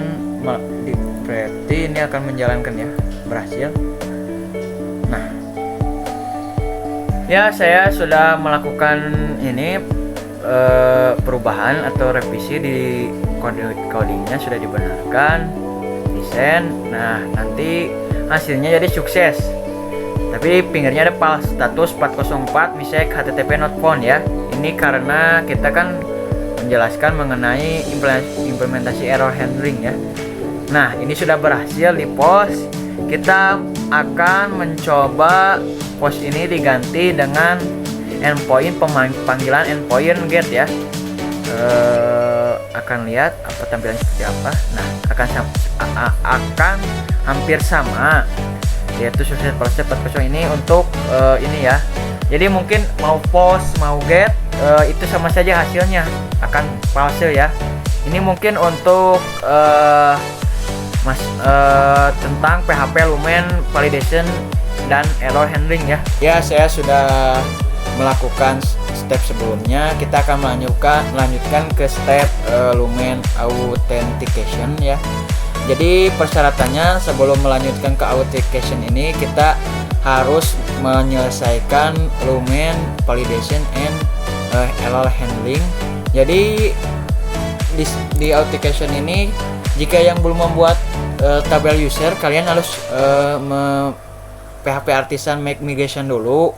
Berarti ini akan menjalankan ya, berhasil. Nah, ya saya sudah melakukan ini perubahan atau revisi di codingnya, sudah dibenarkan, desain. Nah, nanti hasilnya jadi sukses. Tapi pinggirnya ada file status 404 misek http not found ya. Ini karena kita kan menjelaskan mengenai implementasi error handling ya. Nah, ini sudah berhasil di post. Kita akan mencoba post ini diganti dengan endpoint, panggilan endpoint get ya. Akan lihat apa tampilannya seperti apa. Nah, akan hampir sama, yaitu sukses proses 4.0 ini untuk ini ya. Jadi mungkin mau post mau get itu sama saja hasilnya akan palsu ya. Ini mungkin untuk tentang PHP Lumen validation dan error handling ya. Ya, saya sudah melakukan step sebelumnya. Kita akan melanjutkan ke step Lumen authentication ya. Jadi persyaratannya sebelum melanjutkan ke authentication ini kita harus menyelesaikan Lumen validation and error handling. Jadi di authentication ini, jika yang belum membuat tabel user, kalian harus PHP Artisan make migration dulu,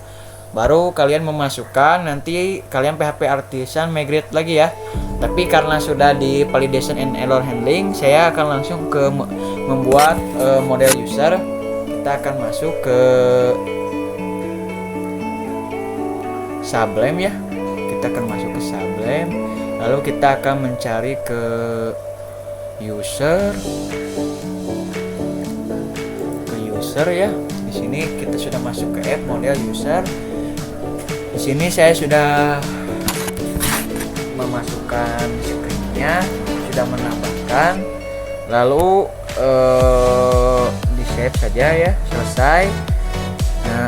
baru kalian memasukkan, nanti kalian PHP Artisan migrate lagi ya. Tapi karena sudah di validation and error handling, saya akan langsung ke membuat model user. Kita akan masuk ke Sublime ya. Kita akan masuk ke Sublime, lalu kita akan mencari ke user ya. Di sini kita sudah masuk ke app model user. Di sini saya sudah memasukkan scriptnya, sudah menambahkan, lalu di save saja ya, selesai.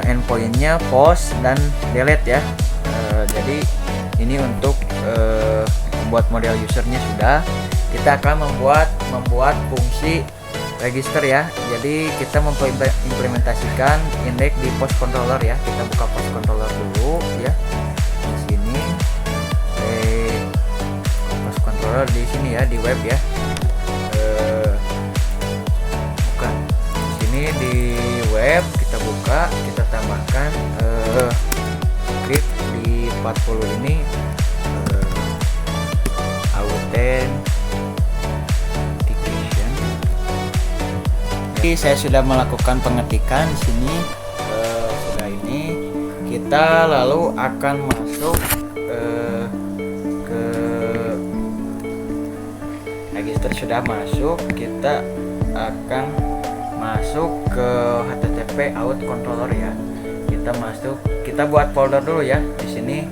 Endpointnya post dan delete ya. Jadi ini untuk membuat model usernya sudah. Kita akan membuat fungsi register ya. Jadi kita mengimplementasikan index di post controller ya. Kita buka post controller dulu ya. Di sini post controller di sini ya, di web ya. Bukan. Di sini di web kita buka, kita tambahkan script di 40 ini Jadi saya sudah melakukan pengetikan di sini. Sudah ini kita lalu akan masuk ke register. Sudah masuk, kita akan masuk ke http out controller ya. Kita buat folder dulu ya. Di sini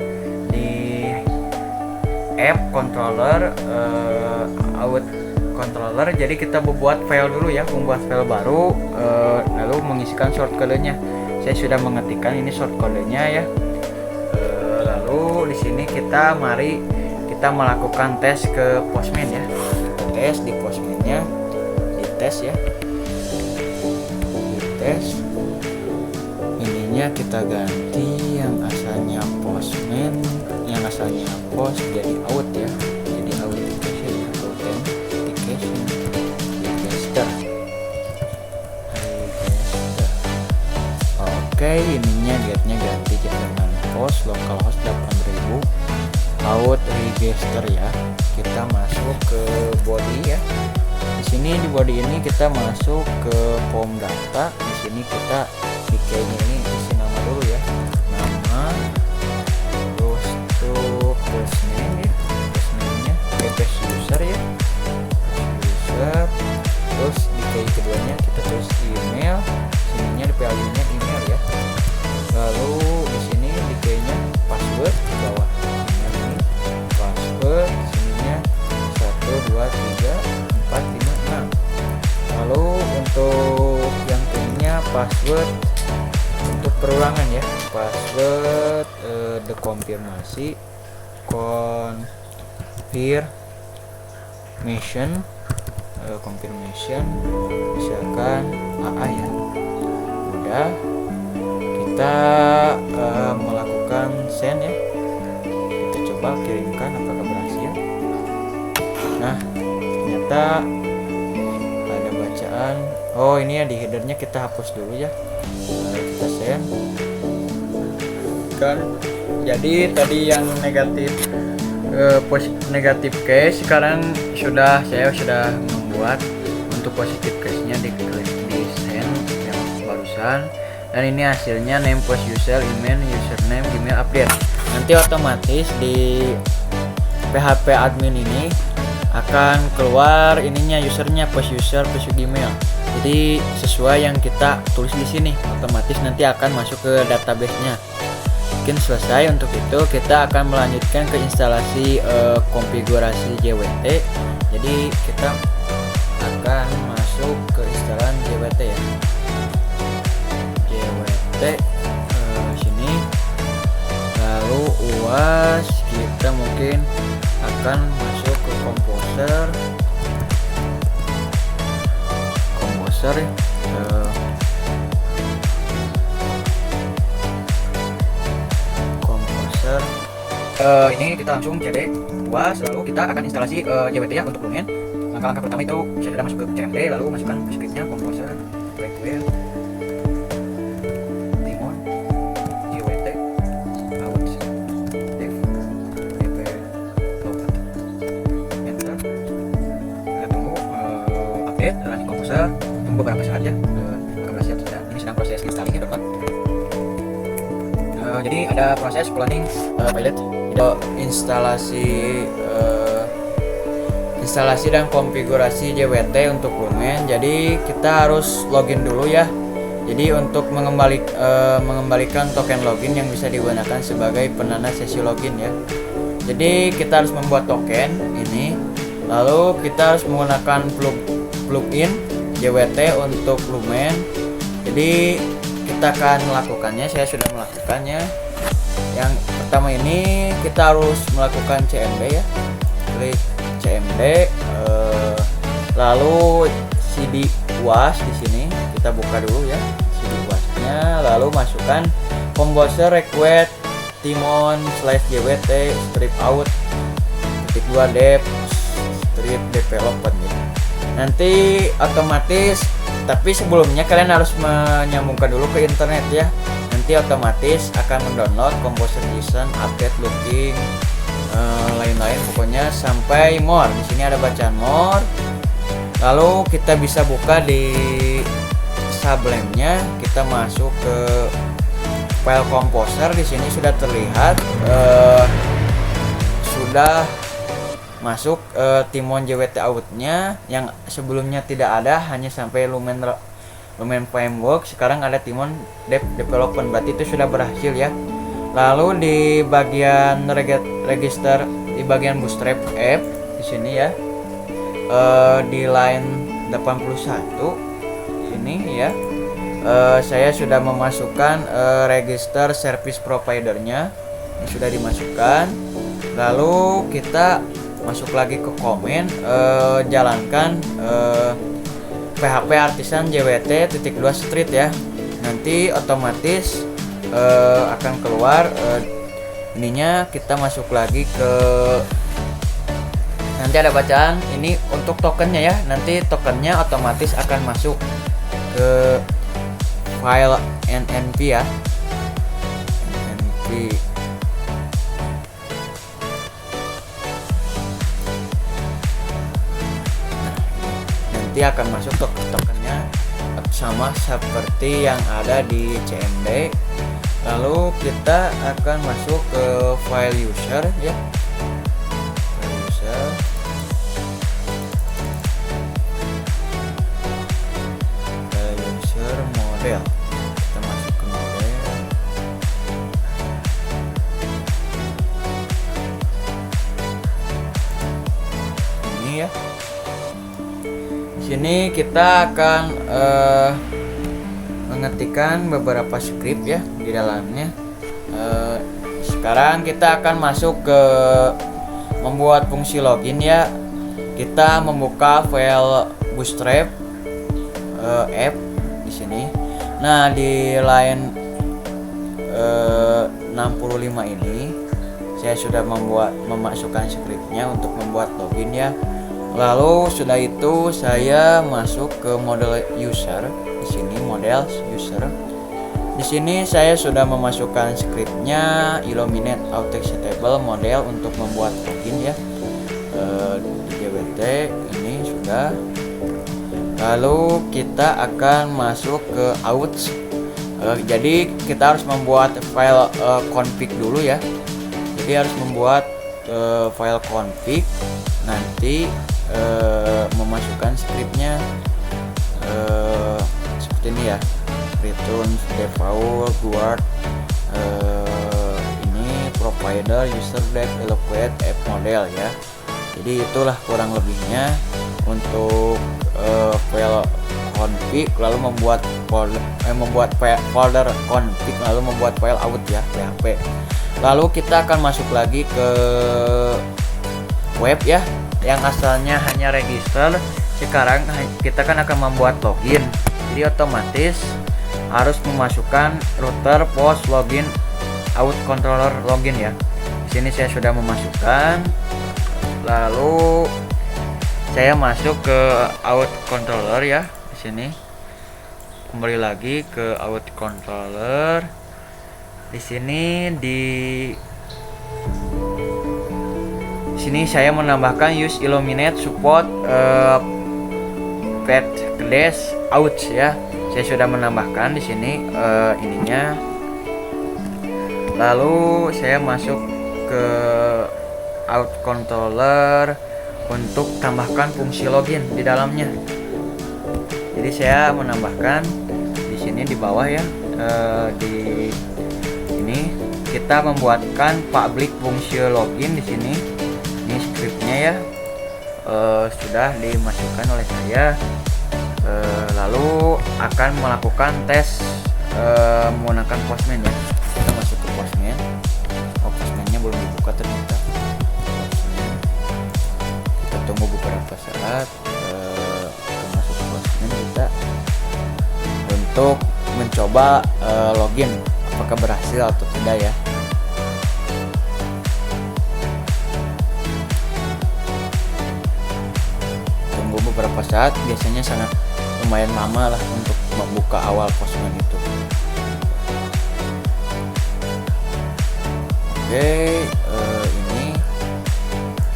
di app controller out controller. Jadi kita membuat file dulu ya, membuat file baru, lalu mengisikan shortcode-nya. Saya sudah mengetikkan ini shortcode-nya ya. Lalu di sini mari kita melakukan tes ke Postman ya. Tes di Postman-nya, dites ya. Dites. Ininya kita ganti yang asalnya Postman, yang asalnya post jadi out ya. Jadi Oke, ininya getnya ganti dengan post localhost 8000 out register ya. Kita masuk ke body ya. Di sini di body ini kita masuk ke form data. Di sini kita di key-nya ini isi nama dulu ya. Nama, terus untuk first name ya. First name-nya first user ya. User. Terus di key keduanya kita tulis email. Sininya di value-nya email ya. Lalu di sini di key-nya password di bawah. Ini password, sininya 1 2 3 4 5 6. Lalu untuk yang key-nya password untuk perulangan ya. Password dekonfirmasi confirmation confirmation, misalkan AA ya. Udah, kita melakukan send ya. Kita coba kirimkan apakah berhasil. Nah, ternyata ada bacaan. Oh, ini ya di headernya kita hapus dulu ya. Kita send. Kan jadi tadi yang negatif negatif case, sekarang saya sudah membuat untuk positif case-nya di send yang barusan, dan ini hasilnya name post user, email, username, Gmail update. Nanti otomatis di PHP admin ini akan keluar ininya, usernya, post user, post Gmail. Jadi sesuai yang kita tulis di sini, otomatis nanti akan masuk ke database-nya. Mungkin selesai. Untuk itu kita akan melanjutkan ke instalasi konfigurasi JWT. Jadi kita akan masuk ke instalan JWT ya. JWT sini, lalu UAS kita mungkin akan masuk ke komposer ini kita langsung cd UAS, lalu kita akan instalasi JWT ya untuk lumen. Langkah-langkah pertama itu saya sudah masuk ke CMD, lalu masukkan scriptnya komposer require timon JWT out div dp load enter. Kita tunggu update running komposer, tunggu beberapa saat ya. Apakah siap tidak? Ini sedang proses installing ya teman. Jadi ada proses planning pilot, instalasi dan konfigurasi JWT untuk lumen. Jadi kita harus login dulu ya. Jadi untuk mengembalikan token login yang bisa digunakan sebagai penanda sesi login ya. Jadi kita harus membuat token ini, lalu kita harus menggunakan plugin JWT untuk lumen. Jadi kita akan melakukannya, saya sudah melakukannya. Yang pertama ini kita harus melakukan CMD ya, klik CMD, lalu CD UAS di sini kita buka dulu ya CD UAS-nya, lalu masukkan composer request timon /jwt strip out .2 dev strip development ya. Nanti otomatis, tapi sebelumnya kalian harus menyambungkan dulu ke internet ya. Nanti otomatis akan mendownload Composer JSON, update, looking, lain-lain pokoknya sampai more. Di sini ada bacaan more. Lalu kita bisa buka di Sublime-nya, kita masuk ke file Composer. Di sini sudah terlihat sudah masuk timon JWT out-nya yang sebelumnya tidak ada, hanya sampai lumen framework. Sekarang ada timon dev development, berarti itu sudah berhasil ya. Lalu di bagian register, di bagian bootstrap app di sini ya, di line 81 ini ya, saya sudah memasukkan register service providernya, ini sudah dimasukkan. Lalu kita masuk lagi ke komen, jalankan PHP artisan JWT .2 street ya. Nanti otomatis akan keluar ininya. Kita masuk lagi ke, nanti ada bacaan ini untuk tokennya ya. Nanti tokennya otomatis akan masuk ke file NNP ya, NNP. Akan masuk tokennya sama seperti yang ada di CMD. Lalu kita akan masuk ke file user ya, file user model. Kita masuk ke model. Ini ya. Sini kita akan mengetikkan beberapa script ya di dalamnya. Sekarang kita akan masuk ke membuat fungsi login ya. Kita membuka file bootstrap app di sini. Nah, di line 65 ini saya sudah memasukkan scriptnya untuk membuat login ya. Lalu sudah itu saya masuk ke model user. Di sini model user. Di sini saya sudah memasukkan scriptnya Illuminate Autoexecutable model untuk membuat login ya. Di JWT ini sudah. Lalu kita akan masuk ke out. Jadi kita harus membuat file config dulu ya. Jadi harus membuat file config, nanti memasukkan scriptnya seperti ini ya. Return default guard ini provider user def allocate app model ya. Jadi itulah kurang lebihnya untuk file config, lalu membuat folder config, lalu membuat file out ya PHP. Lalu kita akan masuk lagi ke web ya, yang asalnya hanya register. Sekarang kita kan akan membuat login, jadi otomatis harus memasukkan router post login out controller login ya. Di sini saya sudah memasukkan. Lalu saya masuk ke out controller ya. Di sini kembali lagi ke out controller. Di sini saya menambahkan use Illuminate support pet glass out ya. Saya sudah menambahkan di sini ininya. Lalu saya masuk ke out controller untuk tambahkan fungsi login di dalamnya. Jadi saya menambahkan di sini di bawah ya, di ini kita membuatkan public fungsi login di sini. Ini scriptnya ya, sudah dimasukkan oleh saya. Lalu akan melakukan tes menggunakan Postman ya. Kita masuk ke Postman. Postman-nya belum dibuka ternyata. Kita tunggu beberapa saat. Kita masuk ke Postman kita untuk mencoba login apakah berhasil atau tidak ya. Tunggu beberapa saat, biasanya sangat lumayan lama lah untuk membuka awal Postman itu. Oke, ini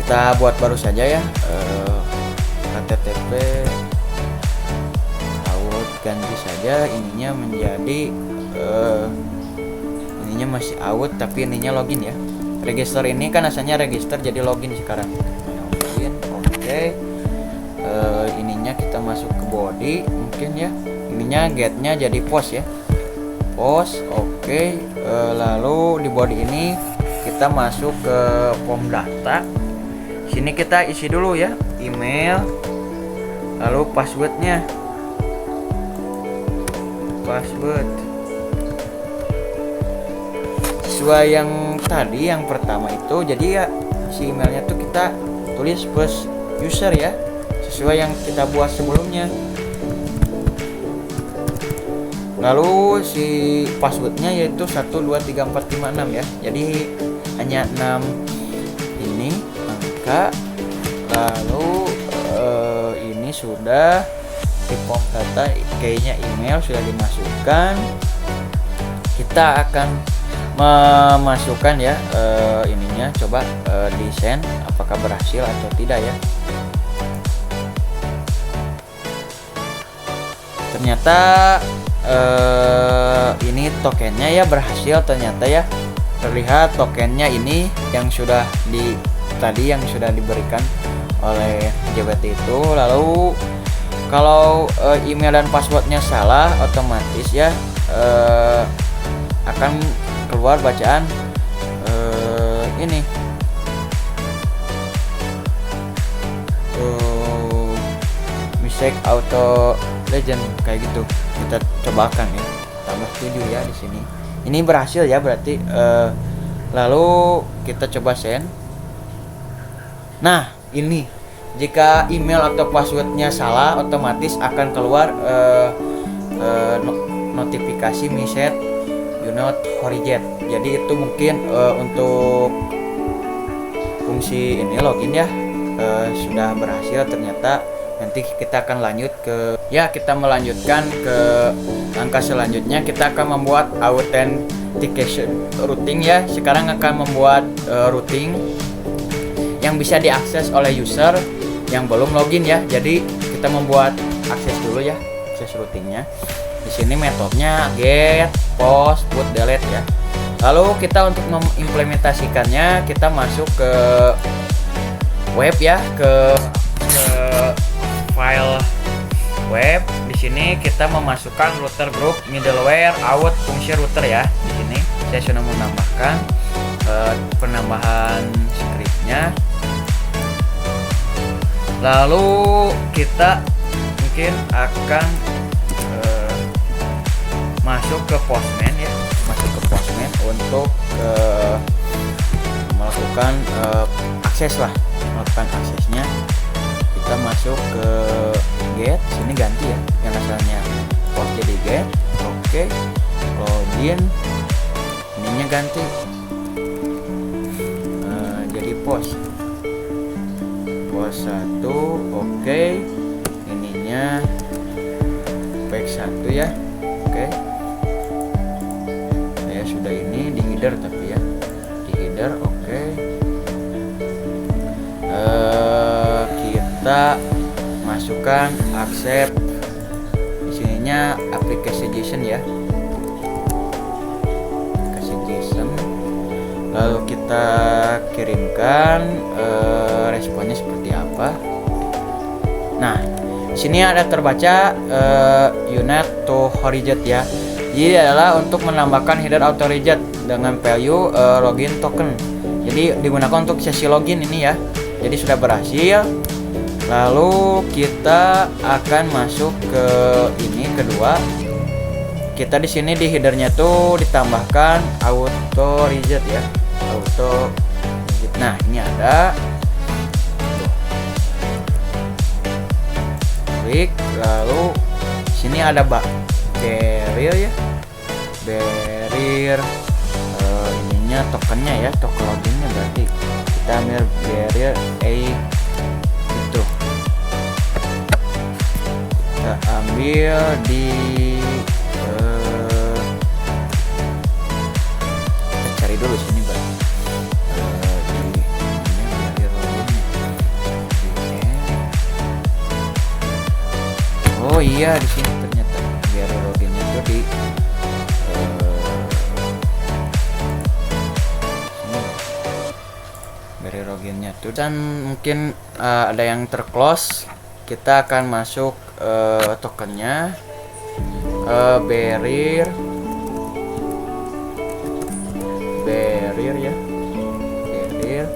kita buat baru saja ya. HTTP out, ganti saja ininya menjadi ininya masih out tapi ininya login ya. Register ini kan asalnya register jadi login sekarang. Login, oke. Ininya kita masuk ke body mungkin ya. Ininya getnya jadi post ya. Post, oke. Lalu di body ini kita masuk ke form data. Sini kita isi dulu ya, email, lalu passwordnya. Password sesuai yang tadi yang pertama itu. Jadi ya si emailnya tuh kita tulis plus user ya, sesuai yang kita buat sebelumnya. Lalu si passwordnya yaitu 123456 ya. Jadi hanya 6 ini angka. Lalu ini sudah di form data, kayaknya email sudah dimasukkan. Kita akan memasukkan ya ininya, coba di send apakah berhasil atau tidak ya. Ternyata ini tokennya ya berhasil ternyata ya. Terlihat tokennya ini yang sudah tadi yang sudah diberikan oleh JWT itu. Lalu kalau email dan passwordnya salah, otomatis ya akan keluar bacaan ini mistake auto legend kayak gitu. Kita cobakan ya, tambah 7 ya di sini. Ini berhasil ya berarti. Lalu kita coba send. Nah, ini Jika email atau passwordnya salah, otomatis akan keluar notifikasi message do not forget. Jadi itu mungkin untuk fungsi ini login ya sudah berhasil ternyata. Nanti kita akan lanjut kita melanjutkan ke langkah selanjutnya. Kita akan membuat authentication routing ya. Sekarang akan membuat routing yang bisa diakses oleh user yang belum login ya. Jadi kita membuat akses dulu ya, akses routingnya. Di sini metodenya get, post, put, delete ya. Lalu kita untuk mengimplementasikannya kita masuk ke web ya, ke file web. Di sini kita memasukkan router group middleware out fungsi router ya. Di sini saya sudah menambahkan penambahan scriptnya. Lalu kita mungkin akan masuk ke Postman ya, masuk ke Postman untuk melakukan akses lah, melakukan aksesnya. Kita masuk ke get, sini ganti ya, yang asalnya post jadi get. Oke, login, ininya ganti jadi post 1. Oke, ininya back 1 ya. Oke, saya sudah ini di header tapi ya, di header. Oke, kita masukkan accept di sininya application JSON ya, application JSON. Lalu kita kirimkan responnya seperti apa. Nah, sini ada terbaca unit to reject ya. Jadi adalah untuk menambahkan header auto reject dengan value login token. Jadi digunakan untuk sesi login ini ya. Jadi sudah berhasil. Lalu kita akan masuk ke ini kedua. Kita di sini di headernya tuh ditambahkan auto reject ya, auto reject. Nah ini ada. Klik, lalu sini ada barrier ya, barrier ininya tokennya ya, token loginnya. Berarti kita ambil barrier itu, kita ambil di kita cari dulu sini berarti oh iya di sini ternyata biar loginnya tuh di dari loginnya tuh. Dan mungkin ada yang terclose. Kita akan masuk tokennya barrier ya, barrier.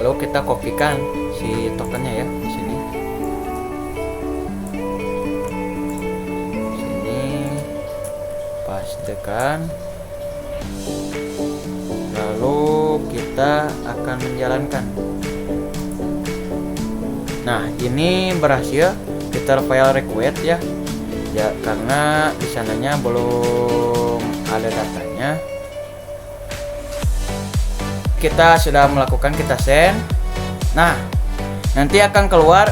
Lalu kita kopikan si tokennya ya di sini. Pastikan, lalu kita akan menjalankan. Nah ini berhasil, kita file request ya, karena di sananya belum ada datanya. Kita sudah melakukan, kita send. Nah nanti akan keluar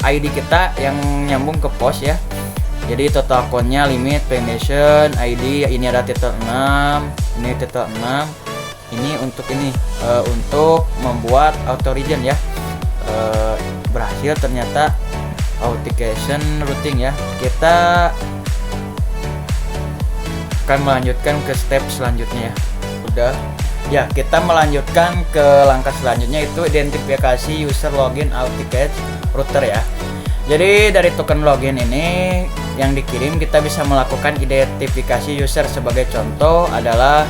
ID kita yang nyambung ke post ya. Jadi total akunnya, limit, foundation, ID, ini ada titel 6, ini titel 6. Ini untuk untuk membuat auto regen ya. Berhasil ternyata authentication routing ya. Kita akan melanjutkan ke step selanjutnya ya. Udah. Ya, kita melanjutkan ke langkah selanjutnya, itu identifikasi user login authenticate router ya. Jadi dari token login ini yang dikirim kita bisa melakukan identifikasi user. Sebagai contoh adalah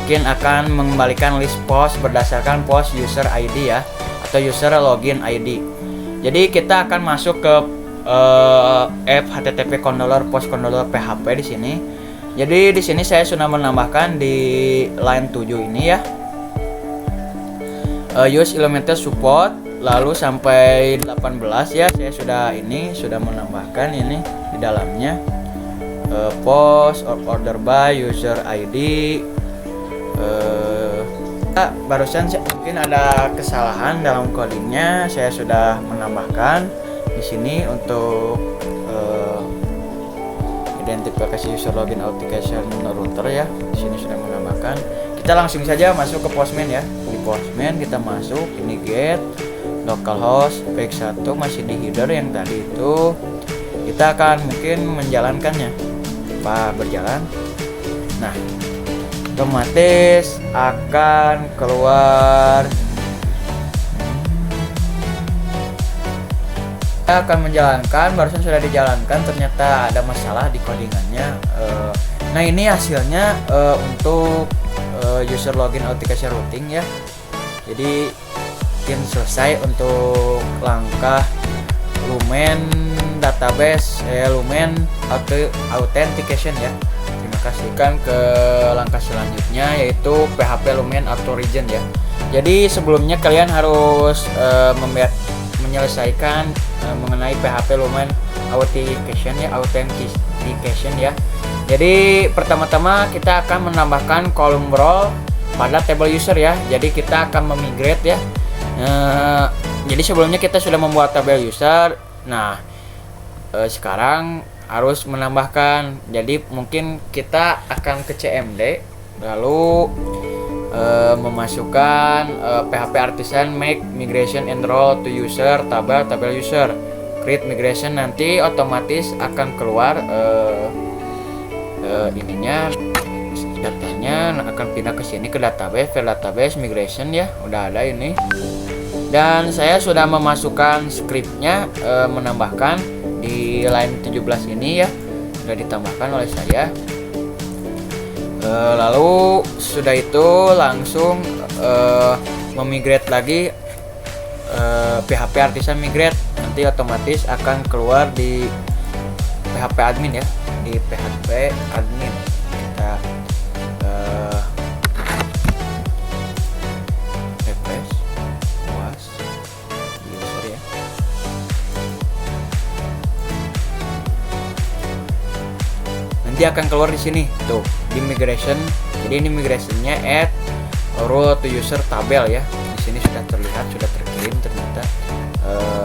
mungkin akan mengembalikan list post berdasarkan post user ID ya, atau user login ID. Jadi kita akan masuk ke app http controller post controller php di sini. Jadi di sini saya sudah menambahkan di line 7 ini ya. Use Elementor support lalu sampai 18 ya, saya sudah menambahkan ini di dalamnya post or order by user ID. Barusan mungkin ada kesalahan dalam codingnya, saya sudah menambahkan di sini untuk identifikasi user login authentication router ya. Di sini sudah menambahkan. Kita langsung saja masuk ke Postman ya. Di Postman kita masuk, ini get localhost px1 masih di header yang tadi itu. Kita akan mungkin menjalankannya. Berjalan. Nah, otomatis akan keluar. Kita akan menjalankan, barusan sudah dijalankan, ternyata ada masalah di codingannya. Nah, ini hasilnya untuk user login authentication routing ya. Jadi mungkin selesai untuk langkah Lumen database, Lumen authentication ya. Terima kasih. Kan ke langkah selanjutnya yaitu PHP Lumen Auto Region ya. Jadi sebelumnya kalian harus menyelesaikan mengenai PHP Lumen authentication ya. Jadi pertama-tama kita akan menambahkan kolom role pada table user ya. Jadi kita akan memigrate ya. Jadi sebelumnya kita sudah membuat tabel user. Nah, sekarang harus menambahkan. Jadi mungkin kita akan ke CMD lalu memasukkan PHP artisan make migration enroll to user tabel user create migration, nanti otomatis akan keluar ininya datanya akan pindah ke sini ke database migration ya. Udah ada ini. Dan saya sudah memasukkan scriptnya, menambahkan di line 17 ini ya, sudah ditambahkan oleh saya. Lalu sudah itu langsung memigrate lagi PHP artisan migrate, nanti otomatis akan keluar di PHP admin ya, di PHP admin. Kita refresh was user ya. Nanti akan keluar di sini tuh di migration. Jadi ini migrationnya add role to user tabel ya. Di sini sudah terlihat, sudah terkirim ternyata.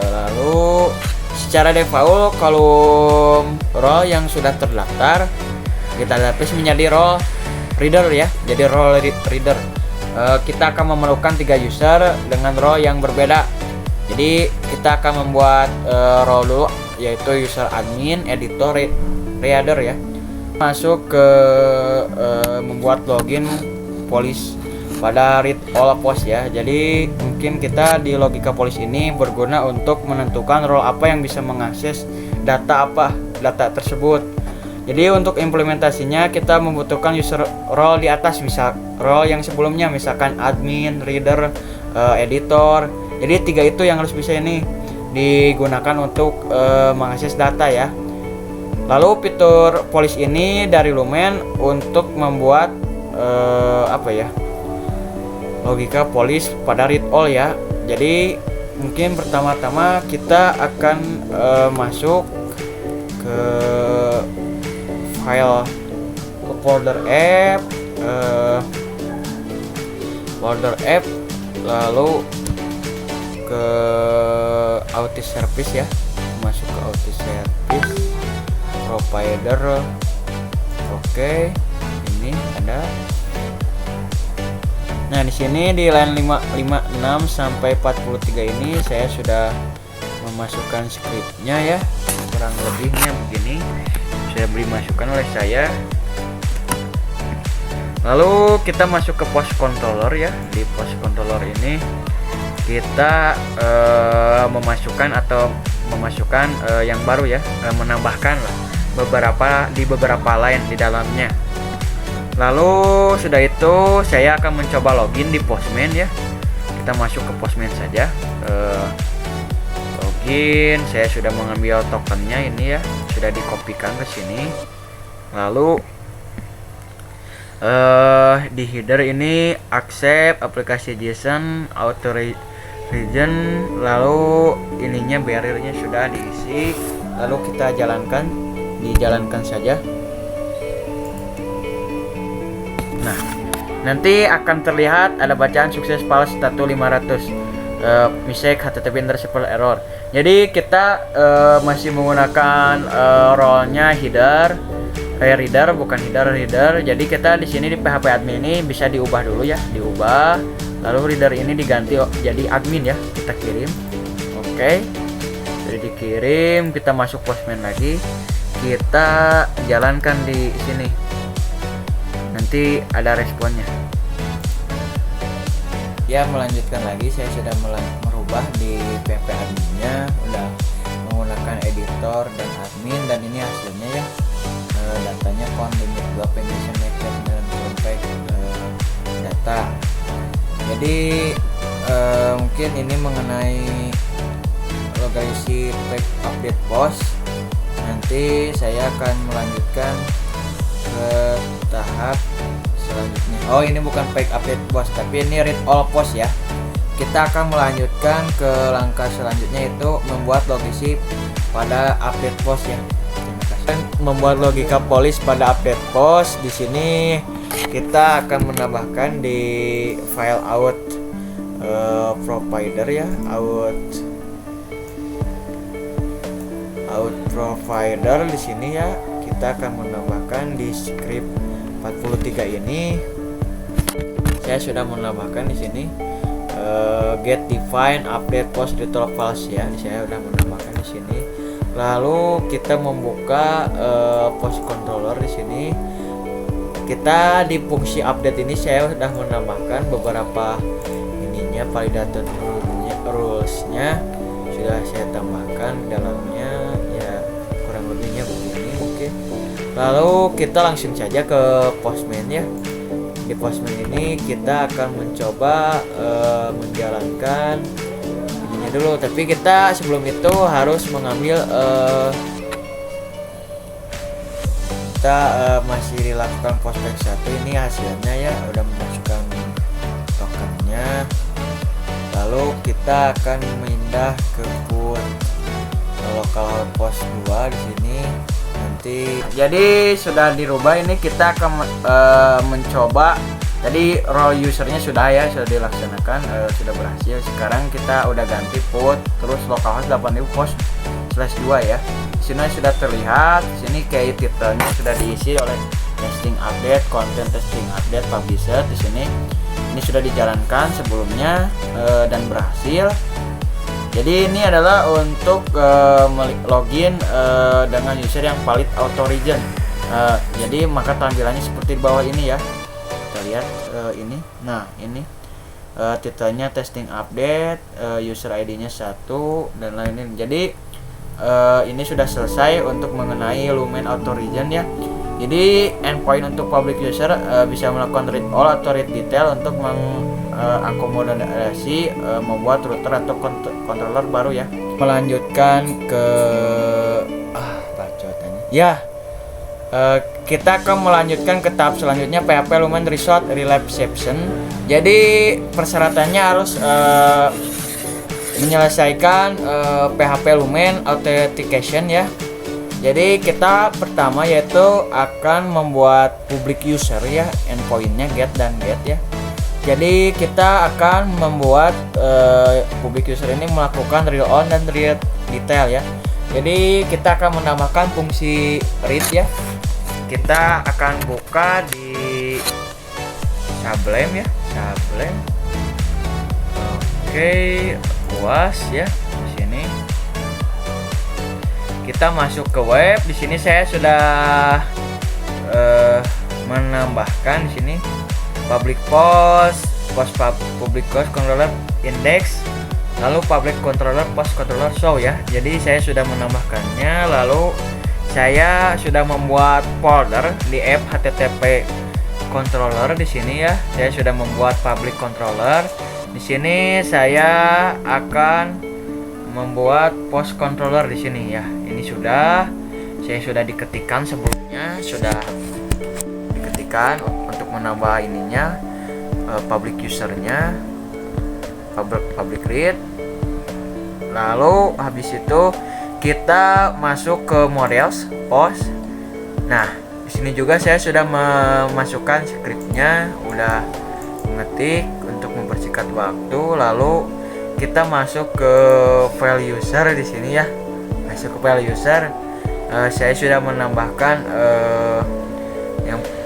Lalu secara default kalau role yang sudah terdaftar kita database menjadi role reader ya. Jadi role reader. Kita akan memerlukan 3 user dengan role yang berbeda. Jadi kita akan membuat role dulu, yaitu user admin, editor, reader ya. Masuk ke membuat login police pada read all post ya. Jadi mungkin kita di logika police ini berguna untuk menentukan role apa yang bisa mengakses data tersebut. Jadi untuk implementasinya kita membutuhkan user role di atas, misal role yang sebelumnya misalkan admin, reader, editor. Jadi 3 itu yang harus bisa ini digunakan untuk mengakses data ya. Lalu fitur police ini dari Lumen untuk membuat logika police pada read all ya. Jadi mungkin pertama-tama kita akan masuk ke file ke folder app, lalu ke auto service ya, masuk ke auto service provider. Oke, ini ada. Nah, di sini di line 56 sampai 43 ini saya sudah memasukkan scriptnya ya. Kurang lebihnya begini. Sudah beri masukan oleh saya. Lalu kita masuk ke post controller ya. Di post controller ini kita memasukkan yang baru ya, menambahkan beberapa line di dalamnya. Lalu sudah itu saya akan mencoba login di Postman ya. Kita masuk ke Postman saja. Login, saya sudah mengambil tokennya ini ya, sudah dikopikan ke sini. Lalu di header ini accept aplikasi JSON region, lalu ininya barriernya sudah diisi, lalu kita dijalankan saja. Nah, nanti akan terlihat ada bacaan sukses file status 500 mistake HTTP intercept error. Jadi kita masih menggunakan role-nya reader, bukan header. Jadi kita di sini di PHP admin ini bisa diubah dulu ya, lalu reader ini diganti jadi admin ya, kita kirim. Oke. Jadi dikirim, kita masuk Postman lagi, kita jalankan di sini. Nanti ada responnya. Ya, melanjutkan lagi, saya sudah merubah di PHP adminnya, udah menggunakan editor dan admin, dan ini hasilnya ya. Datanya count limit 2 pengestion method dan compact data. Jadi mungkin ini mengenai lokasi page update post. Nanti saya akan melanjutkan ke tahap selanjutnya. Oh, ini bukan page update post, tapi ini read all post ya. Kita akan melanjutkan ke langkah selanjutnya, itu membuat logisi pada update post ya. Membuat logika police pada update post. Di sini kita akan menambahkan di file out provider ya, out provider. Di sini ya kita akan menambahkan di script 43 ini. Saya sudah menambahkan di sini get define update post return files ya. Saya sudah menambahkan di sini. Lalu kita membuka post controller di sini. Kita di fungsi update ini saya sudah menambahkan beberapa ininya, validator rulesnya sudah saya tambahkan dalamnya ya, kurang lebihnya begini. Oke. Lalu kita langsung saja ke Postman ya. Di Postman ini kita akan mencoba menjalankan dulu, tapi kita sebelum itu harus mengambil kita masih dilakukan prospek 1 ini hasilnya ya, udah memasukkan tokennya. Lalu kita akan pindah ke put localhost 2 di sini nanti. Jadi sudah dirubah, ini kita akan mencoba. Tadi role usernya sudah ya, sudah dilaksanakan, sudah berhasil. Sekarang kita udah ganti put, terus localhost 8000 post/2 ya. Di sini sudah terlihat. Di sini kayak titelnya sudah diisi oleh testing update, content testing update, publisher. Di sini ini sudah dijalankan sebelumnya dan berhasil. Jadi ini adalah untuk login dengan user yang valid auto region. Jadi maka tampilannya seperti di bawah ini ya. Kita lihat ini. Nah, ini titelnya testing update, user ID-nya 1 dan lain-lain. Jadi ini sudah selesai untuk mengenai Lumen Auto Region ya. Jadi endpoint untuk public user bisa melakukan read all atau read detail untuk mengakomodasi membuat router atau controller baru ya. Melanjutkan ke bacotannya. Ya. Kita akan melanjutkan ke tahap selanjutnya, PHP Lumen Resort Relapsation. Jadi persyaratannya harus menyelesaikan PHP Lumen Authentication ya. Jadi kita pertama yaitu akan membuat public user ya, endpointnya get dan get ya. Jadi kita akan membuat public user ini melakukan read on dan read detail ya. Jadi kita akan menambahkan fungsi read ya. Kita akan buka di Sublime ya, Sublime. Oke, puas ya di sini. Kita masuk ke web. Di sini saya sudah menambahkan di sini public post public post controller index, lalu public controller post controller show ya. Jadi saya sudah menambahkannya. Lalu saya sudah membuat folder di app HTTP controller di sini ya. Saya sudah membuat public controller. Di sini saya akan membuat post controller di sini ya. Ini sudah saya sudah diketikkan sebelumnya, sudah diketikkan untuk menambah ininya public usernya. public read. Lalu habis itu kita masuk ke models post. Nah, di sini juga saya sudah memasukkan scriptnya, udah mengetik untuk mempersingkat waktu. Lalu kita masuk ke file user di sini ya. Masuk ke file user. Saya sudah menambahkan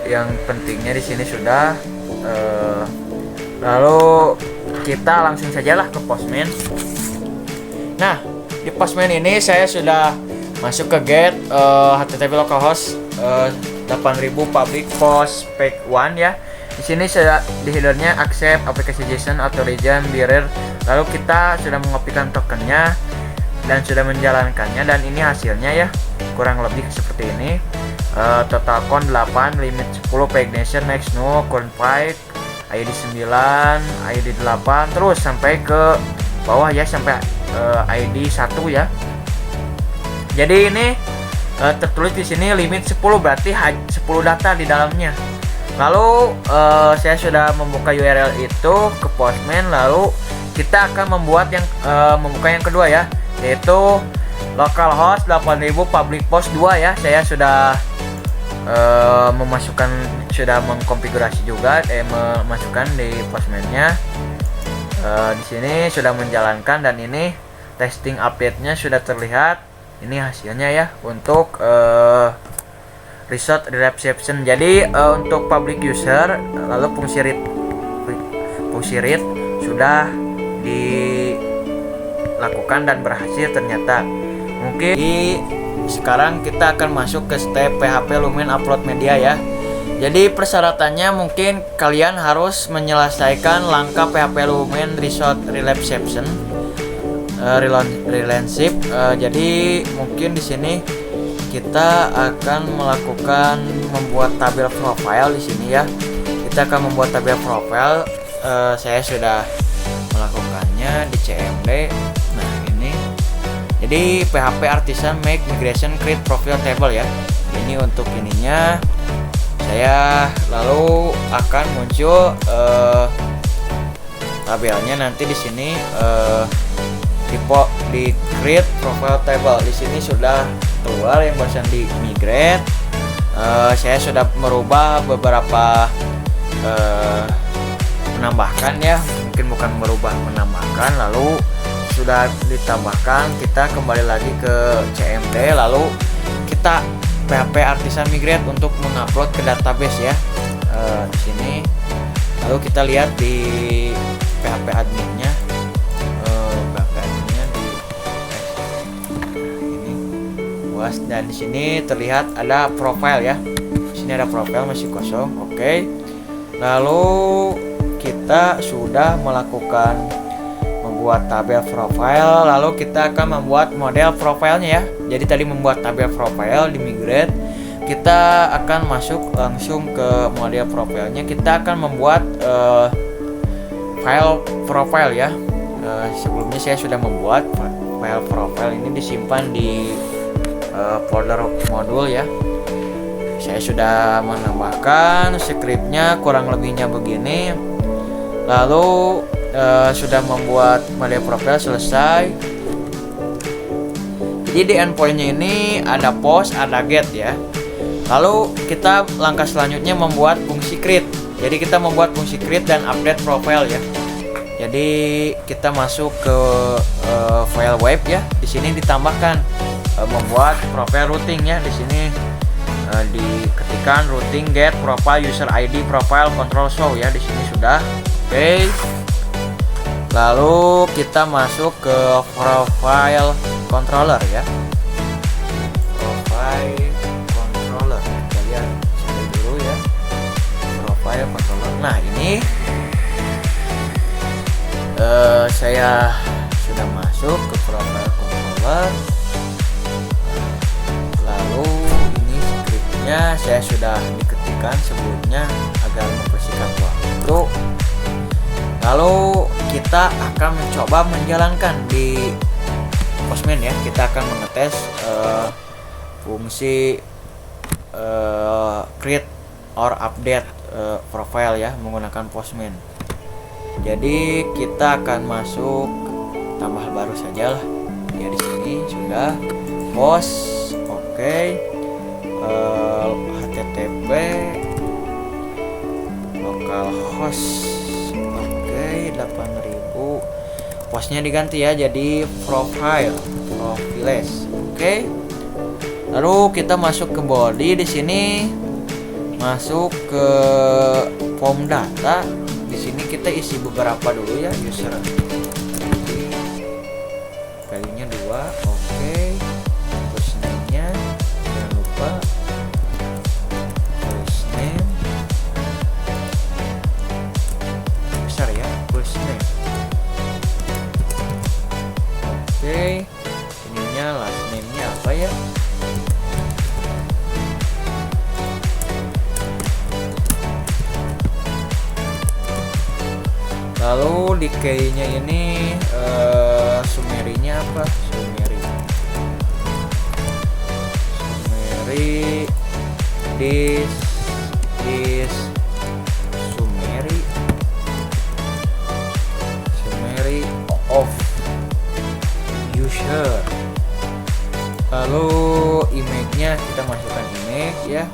yang pentingnya di sini sudah. Lalu kita langsung sajalah ke Postman. Nah, di Postman ini saya sudah masuk ke get HTTP localhost 8000 public post page 1 ya. Di sini sudah di headernya accept application JSON auto region bearer. Lalu kita sudah mengopikan tokennya dan sudah menjalankannya, dan ini hasilnya ya, kurang lebih seperti ini. Total count 8, limit 10, page nation, next no, current pipe, ID 9, ID 8, terus sampai ke bawah ya, sampai ID 1 ya. Jadi ini tertulis di sini limit 10, berarti 10 data di dalamnya. Lalu saya sudah membuka URL itu ke Postman. Lalu kita akan membuat membuka yang kedua ya, yaitu localhost 8000 public post 2 ya. Saya sudah sudah mengkonfigurasi juga, memasukkan di Postman-nya. Di sini sudah menjalankan, dan ini testing update-nya sudah terlihat. Ini hasilnya ya untuk result reception. Jadi untuk public user, lalu fungsi read sudah dilakukan dan berhasil ternyata. Mungkin sekarang kita akan masuk ke step PHP Lumen upload media ya. Jadi persyaratannya mungkin kalian harus menyelesaikan langkah PHP Lumen result reception relationship. Jadi mungkin di sini kita akan membuat tabel profile di sini ya. Kita akan membuat tabel profile. Saya sudah melakukannya di CMD. Nah, ini. Jadi PHP artisan make migration create profile table ya. Ini untuk ininya. Saya lalu akan muncul tabelnya nanti di sini di create profile table. Di sini sudah keluar yang barusan di migrate. Saya sudah merubah beberapa menambahkan ya, mungkin bukan merubah, menambahkan. Lalu sudah ditambahkan, kita kembali lagi ke CMD. Lalu kita PHP artisan migrate untuk mengupload ke database ya. Di sini lalu kita lihat di PHP adminnya. Dan di sini terlihat ada profile ya. Di sini ada profile masih kosong. Oke. Lalu kita sudah melakukan membuat tabel profile. Lalu kita akan membuat model profilenya ya. Jadi tadi membuat tabel profile di migrate. Kita akan masuk langsung ke model profilenya. Kita akan membuat file profile ya. Sebelumnya saya sudah membuat file profile, ini disimpan di folder modul ya. Saya sudah menambahkan scriptnya, kurang lebihnya begini. Lalu sudah membuat model profile selesai. Jadi di endpointnya ini ada post, ada get ya. Lalu kita langkah selanjutnya membuat fungsi create. Jadi kita membuat fungsi create dan update profile ya. Jadi kita masuk ke file web ya. Di sini ditambahkan membuat profile routing ya. Di sini diketikkan routing get profile user ID profile control show ya. Di sini sudah. Oke. Lalu kita masuk ke profile controller ya. Profile controller. Kita lihat dulu ya. Profile controller. Nah, ini saya sudah masuk ke profile controller. Lalu ini scriptnya saya sudah diketikkan sebelumnya agar mempersingkat waktu. Lalu kita akan mencoba menjalankan di Postman ya. Kita akan mengetes fungsi create or update profile ya menggunakan Postman. Jadi kita akan masuk tambah baru saja lah. Ya di sini sudah host, oke. HTTP localhost, oke, 8000. Hostnya diganti ya jadi profiles, oke. Lalu kita masuk ke body di sini, masuk ke form data. Di sini kita isi beberapa dulu ya, user value-nya 2, oke. First name-nya jangan lupa first name besar ya, first name, oke. Ininya last name-nya apa ya? Lalu di key-nya ini summary-nya apa? Summary this is summary of user. Lalu image-nya kita masukkan image ya.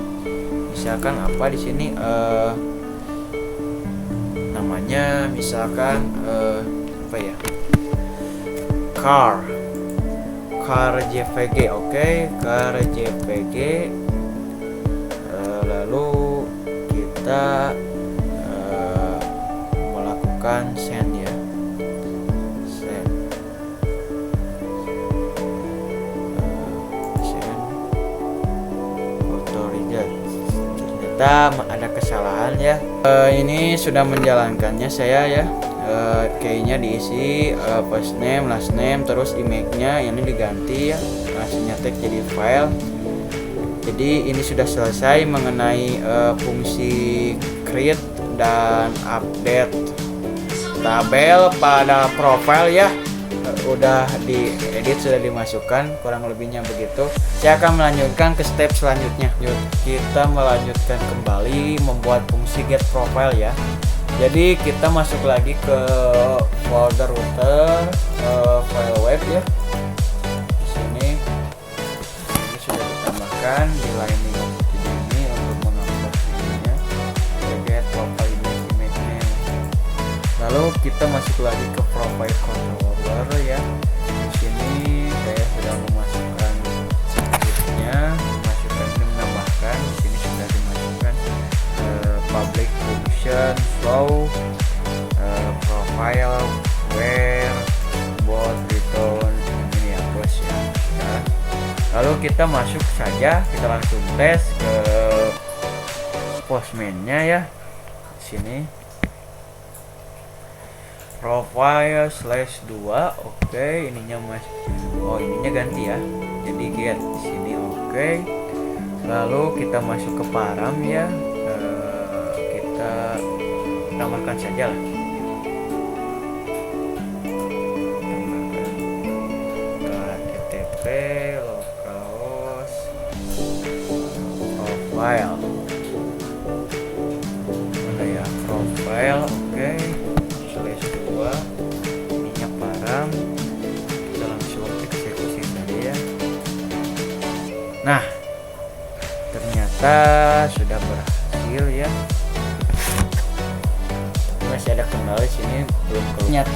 Misalkan apa di sini namanya misalkan apa ya, car JPG, oke, car JPG. Lalu kita melakukan send ya, send auto reject. Ternyata ada kesalahan ya. Ini sudah menjalankannya saya ya. Key-nya diisi, first name, last name, terus image-nya ini diganti ya, hasilnya tag jadi file. Jadi ini sudah selesai mengenai fungsi create dan update tabel pada profile ya. Udah diedit, sudah dimasukkan, kurang lebihnya begitu. Saya akan melanjutkan ke step selanjutnya. Yuk, kita melanjutkan kembali membuat fungsi get profile ya. Jadi kita masuk lagi ke folder router, file web ya. Di sini sudah ditambahkan di line 57 ini untuk menambah ininya get profile image name. Lalu kita masuk lagi ke profile controller ya. Di sini saya sudah memasukkan scriptnya, menambahkan. Di sini sudah dimasukkan public function flow, profile where both return ini ya bos ya. Nah, lalu kita masuk saja, kita langsung tes ke postman-nya ya. Di sini profile /2, oke. Ininya ininya ganti ya, jadi get di sini, oke. Lalu kita masuk ke param ya. Kita tambahkan saja lah, HTTP localhost profile, mana ya, profile, oke. /2, ininya param, kita langsung eksekusi saja ya. Nah, ternyata sudah berhasil ya. Masih ada kendala di sini, belum keluar.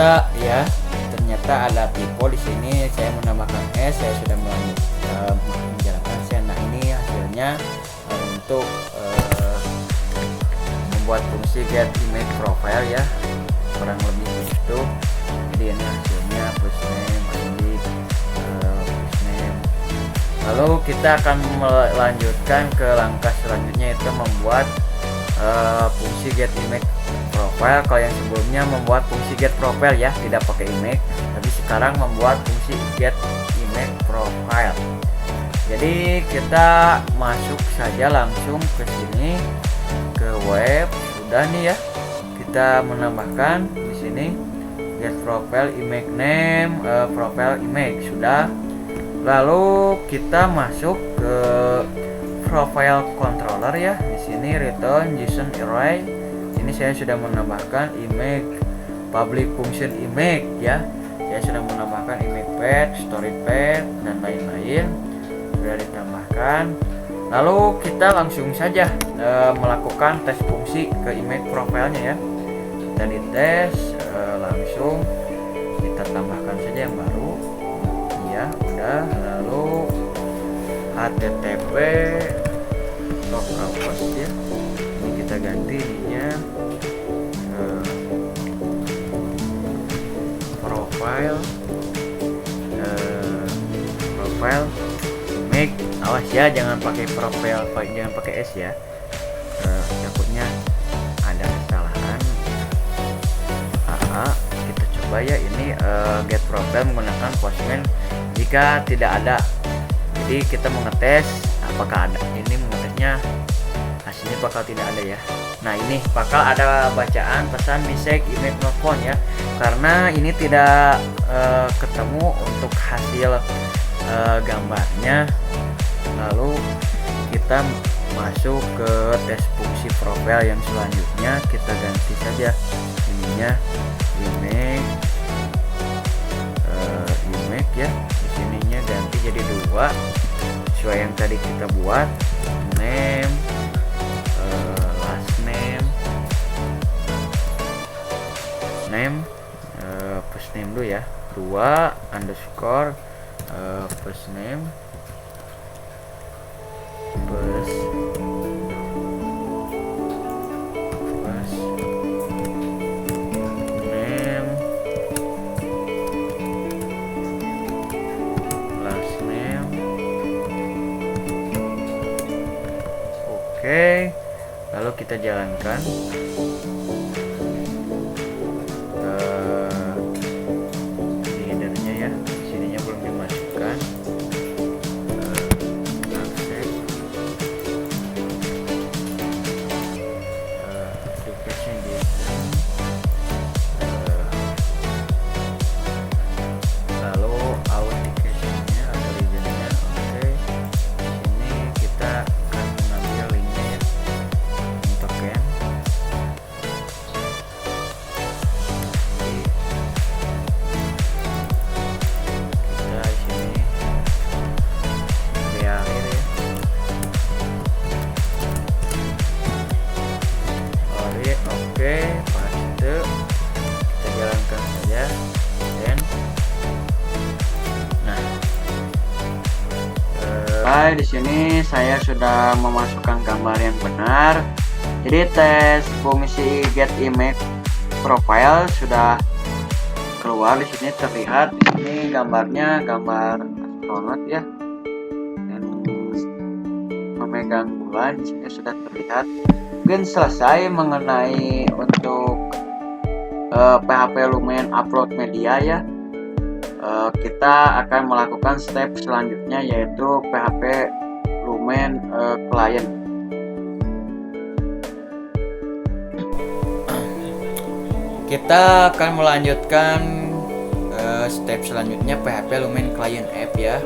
Ternyata ada typo di sini. Saya menambahkan s, saya sudah menjalankan send. Nah, ini hasilnya untuk membuat fungsi get image profile ya, kurang lebih begitu. Jadi ini hasilnya first name, id, first name. Lalu kita akan melanjutkan ke langkah selanjutnya, itu membuat fungsi get image profile. Kalau yang sebelumnya membuat fungsi get profile ya, tidak pakai image, tapi sekarang membuat fungsi get image profile. Jadi kita masuk saja langsung ke sini, ke web. Sudah nih ya, kita menambahkan di sini get profile image name, profile image sudah. Lalu kita masuk ke profile controller ya. Di sini return JSON array. Ini saya sudah menambahkan image public function image ya. Saya sudah menambahkan image pad, story pad dan lain-lain sudah ditambahkan. Lalu kita langsung saja melakukan tes fungsi ke image profilnya ya. Kita dites langsung kita tambahkan saja yang baru ya, udah. Lalu http localhost ya, ini kita ganti ininya profile image. Awas ya, jangan pakai profile, jangan pakai s ya, takutnya ada kesalahan. Kita coba ya, ini get profile menggunakan postman jika tidak ada. Jadi kita mengetes apakah ada, ini mengetesnya hasilnya bakal tidak ada ya. Nah ini bakal ada bacaan pesan mistake image not found ya, karena ini tidak ketemu untuk hasil gambarnya. Lalu kita masuk ke tes fungsi profile yang selanjutnya, kita ganti saja ininya image ya, di sininya ganti jadi 2 sesuai yang tadi kita buat. Name, last name, first name dulu ya, 2 underscore first name first name last name. Oke, lalu kita jalankan. Headernya ya, sininya belum dimasukkan. Application design, lalu authentication-nya atau region-nya. Oke, sini kita akan mengambil linknya ya, token. Kita sini di akhir ya. Oke, paste, kita jalankan saja. Dan di sini saya sudah memasukkan gambar yang benar. Jadi tes fungsi get image profile sudah keluar. Di sini terlihat, ini gambarnya gambar astronot ya, dan memegang bulan. Di sini sudah terlihat. Mungkin selesai mengenai untuk PHP Lumen upload media ya. Kita akan melakukan step selanjutnya, yaitu PHP Lumen client. Kita akan melanjutkan step selanjutnya PHP Lumen client app ya.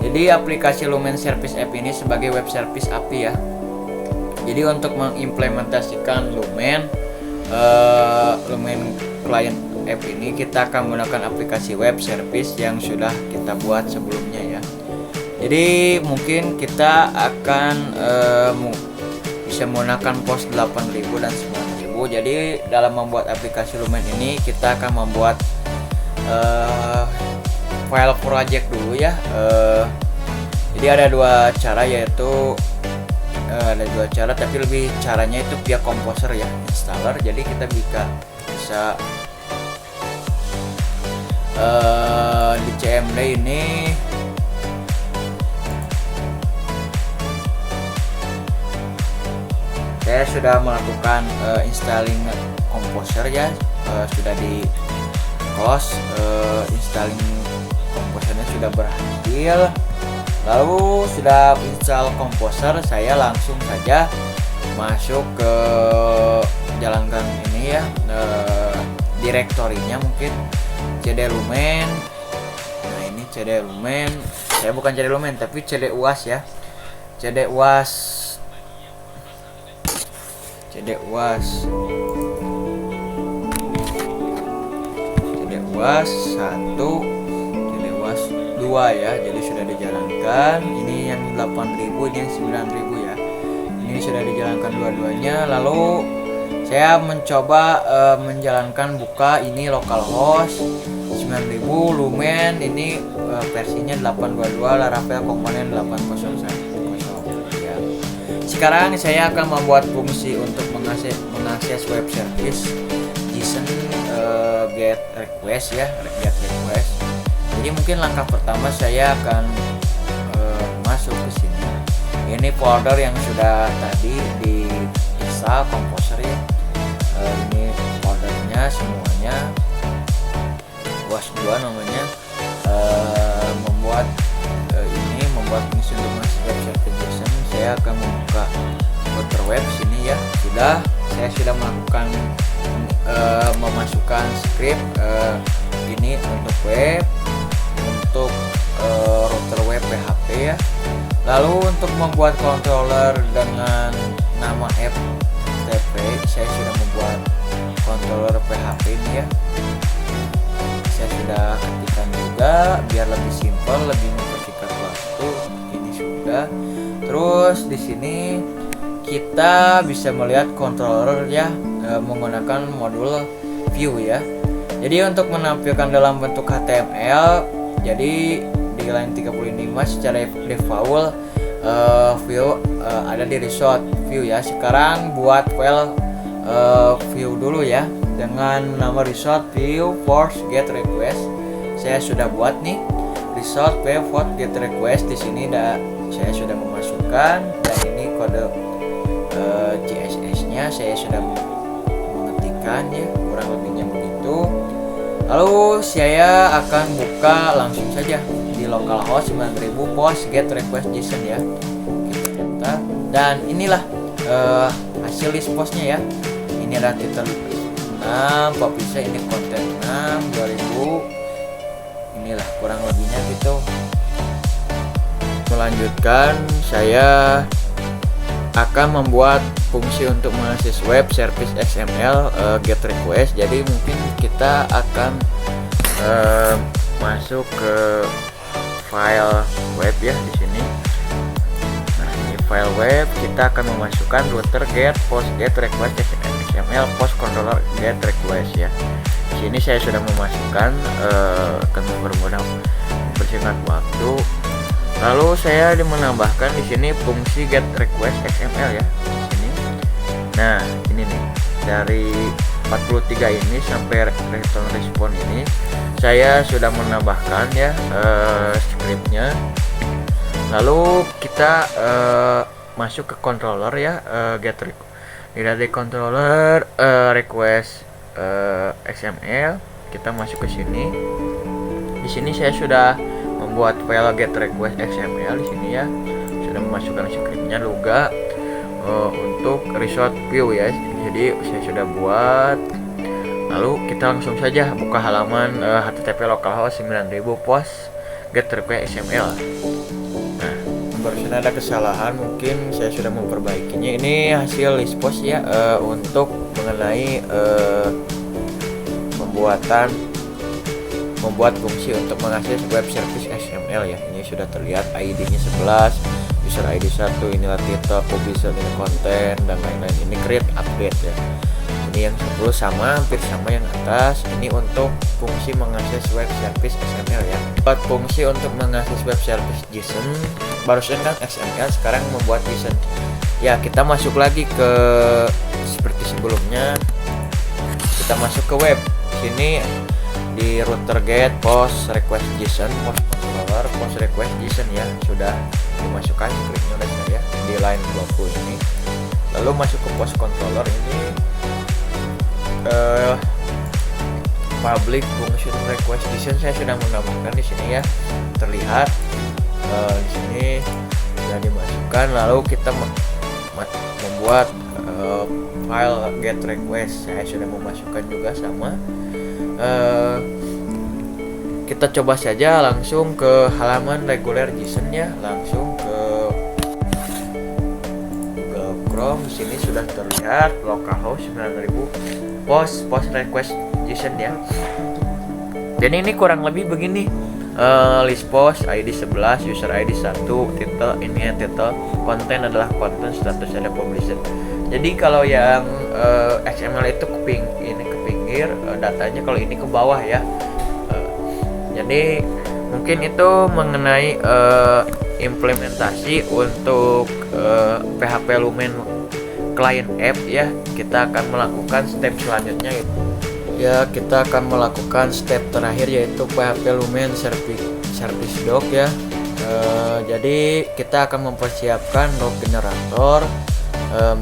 Jadi aplikasi Lumen Service App ini sebagai web service API ya. Jadi untuk mengimplementasikan Lumen Client App ini, kita akan menggunakan aplikasi web service yang sudah kita buat sebelumnya ya. Jadi mungkin kita akan bisa menggunakan POST 8000 dan 9000. Jadi dalam membuat aplikasi Lumen ini, kita akan membuat file project dulu ya. Jadi ada 2 cara, yaitu ada 2 cara, tapi lebih caranya itu via Composer ya, installer. Jadi kita bisa di CMD ini saya sudah melakukan installing Composer ya, sudah di close. Installing Composernya sudah berhasil. Lalu sudah install Composer, saya langsung saja masuk ke jalankan ini ya, direktorinya mungkin CD Lumen. Nah ini CD Lumen, saya bukan CD Lumen tapi CD UAS ya, CD UAS luas 1, jadi luas 2 ya. Jadi sudah dijalankan. Ini yang 8.000, ini yang 9.000 ya. Ini sudah dijalankan dua-duanya. Lalu saya mencoba menjalankan buka ini localhost 9.000 lumen, ini versinya 822 Laravel komponen 801 ya. Sekarang saya akan membuat fungsi untuk mengakses web service JSON get request ya, get request. Jadi mungkin langkah pertama saya akan masuk ke sini. Ini folder yang sudah tadi di install Composer ya. Ini foldernya semuanya, was2 namanya. Membuat fungsi untuk mengakses web service JSON. Saya akan membuka router web sini ya. Saya sudah melakukan memasukkan script ini untuk web, untuk router web PHP ya. Lalu untuk membuat controller dengan nama FTP, saya sudah membuat controller PHP ini ya. Saya sudah ketikkan juga biar lebih simpel, lebih mempersingkat waktu. Ini sudah. Terus di sini kita bisa melihat controller ya, menggunakan modul view ya. Jadi untuk menampilkan dalam bentuk HTML, jadi di line 35 secara default view ada di result view ya. Sekarang buat file view dulu ya, dengan nama result view force get request. Saya sudah buat nih result view force get request. Di sini saya sudah memasukkan, dan ini kode CSS nya saya sudah mengetikkan ya, kurang lebihnya begitu. Lalu saya akan buka langsung saja di localhost 9.000 post get request JSON ya. Kita daftar, dan inilah hasil list postnya ya. Ini ada titel 6, publisher ini konten 6 2000. Inilah kurang lebihnya gitu. Melanjutkan, saya akan membuat fungsi untuk mengakses web service XML get request. Jadi mungkin kita akan masuk ke file web ya di sini. Nah, ini file web, kita akan memasukkan router get post get request XML post controller get request ya. Di sini saya sudah memasukkan, akan mempermudah mempersingkat waktu. Lalu saya menambahkan di sini fungsi get request XML ya di sini. Nah, ini nih dari 43 ini sampai return response ini saya sudah menambahkan ya scriptnya. Lalu kita masuk ke controller ya, get request. Dari controller request XML, kita masuk ke sini. Di sini saya sudah membuat file get request XML di sini ya. Sudah memasukkan scriptnya juga untuk result view ya. Jadi saya sudah buat. Lalu kita langsung saja buka halaman http localhost 9.000 post get request XML. Nah, barusan ada kesalahan, mungkin saya sudah memperbaikinya. Ini hasil list post ya, untuk mengenai membuat fungsi untuk mengakses web service XML ya. Ini sudah terlihat ID-nya 11, user ID 1, inilah title, publisher, ini konten, dan lain-lain. Ini create update ya. Ini yang 10 sama, hampir sama yang atas. Ini untuk fungsi mengakses web service XML ya. Buat fungsi untuk mengakses web service JSON, barusan kan XML, sekarang membuat JSON. Ya, kita masuk lagi ke seperti sebelumnya. Kita masuk ke web. Sini di router get post request JSON, post controller post request JSON ya, sudah dimasukkan scriptnya oleh saya di line 20 ini. Lalu masuk ke post controller ini, public function request JSON saya sudah menambahkan di sini ya, terlihat di sini sudah dimasukkan. Lalu kita membuat file get request, saya sudah memasukkan juga sama. Kita coba saja langsung ke halaman reguler JSON ya, langsung ke Google Chrome. Di sini sudah terlihat localhost 9.000 post request JSON ya. Jadi ini kurang lebih begini. List post ID 11, user ID 1, title ini ya title, konten adalah konten, status ada publisher. Jadi kalau yang XML itu ke pinggir, datanya kalau ini ke bawah ya. Jadi mungkin itu mengenai implementasi untuk PHP Lumen client app ya. Kita akan melakukan step selanjutnya ya, kita akan melakukan step terakhir yaitu PHP Lumen service doc ya. Jadi kita akan mempersiapkan doc generator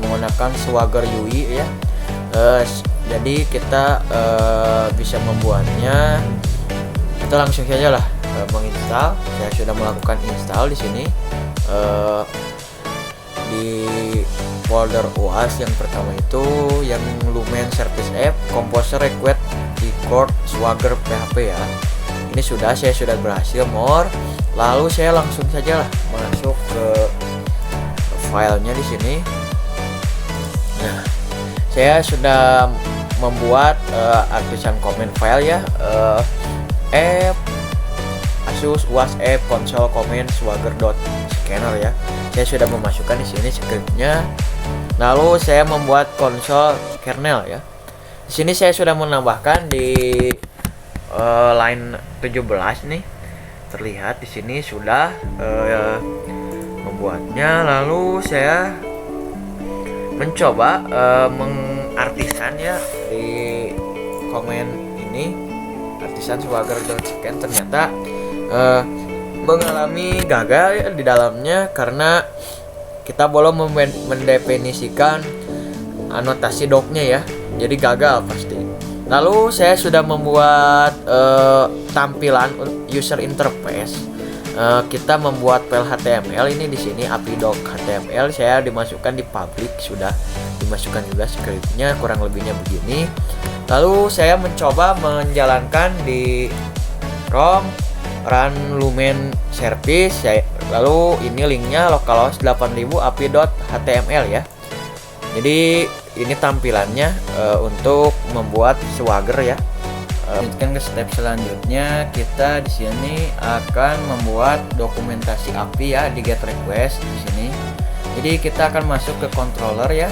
menggunakan Swagger UI ya. Jadi kita bisa membuatnya, kita langsung saja lah menginstal. Saya sudah melakukan install di sini di folder UAS. Yang pertama itu yang Lumen Service App, Composer, Request, Record, Swagger, PHP ya. Ini saya sudah berhasil more. Lalu saya langsung saja lah masuk ke filenya di sini. Nah, saya sudah membuat artisan comment file ya. App Asus UAS App Console Comment Swagger.scanner ya. Saya sudah memasukkan di sini scriptnya. Lalu saya membuat console kernel ya. Di sini saya sudah menambahkan di line 17 nih. Terlihat di sini sudah membuatnya. Lalu saya mencoba mengartisan ya di komen ini, artisan Swagger.scan. Ternyata mengalami gagal ya di dalamnya karena kita belum mendefinisikan anotasi docnya ya. Jadi gagal pasti. Lalu saya sudah membuat tampilan user interface. Kita membuat file HTML ini di sini API doc HTML. Saya dimasukkan di public, sudah dimasukkan juga scriptnya, kurang lebihnya begini. Lalu saya mencoba menjalankan di ROM run Lumen service. Lalu ini linknya localhost 8000 api.html ya. Jadi ini tampilannya untuk membuat Swagger ya. Lanjutkan ke step selanjutnya, kita di sini akan membuat dokumentasi API ya di get request di sini. Jadi kita akan masuk ke controller ya,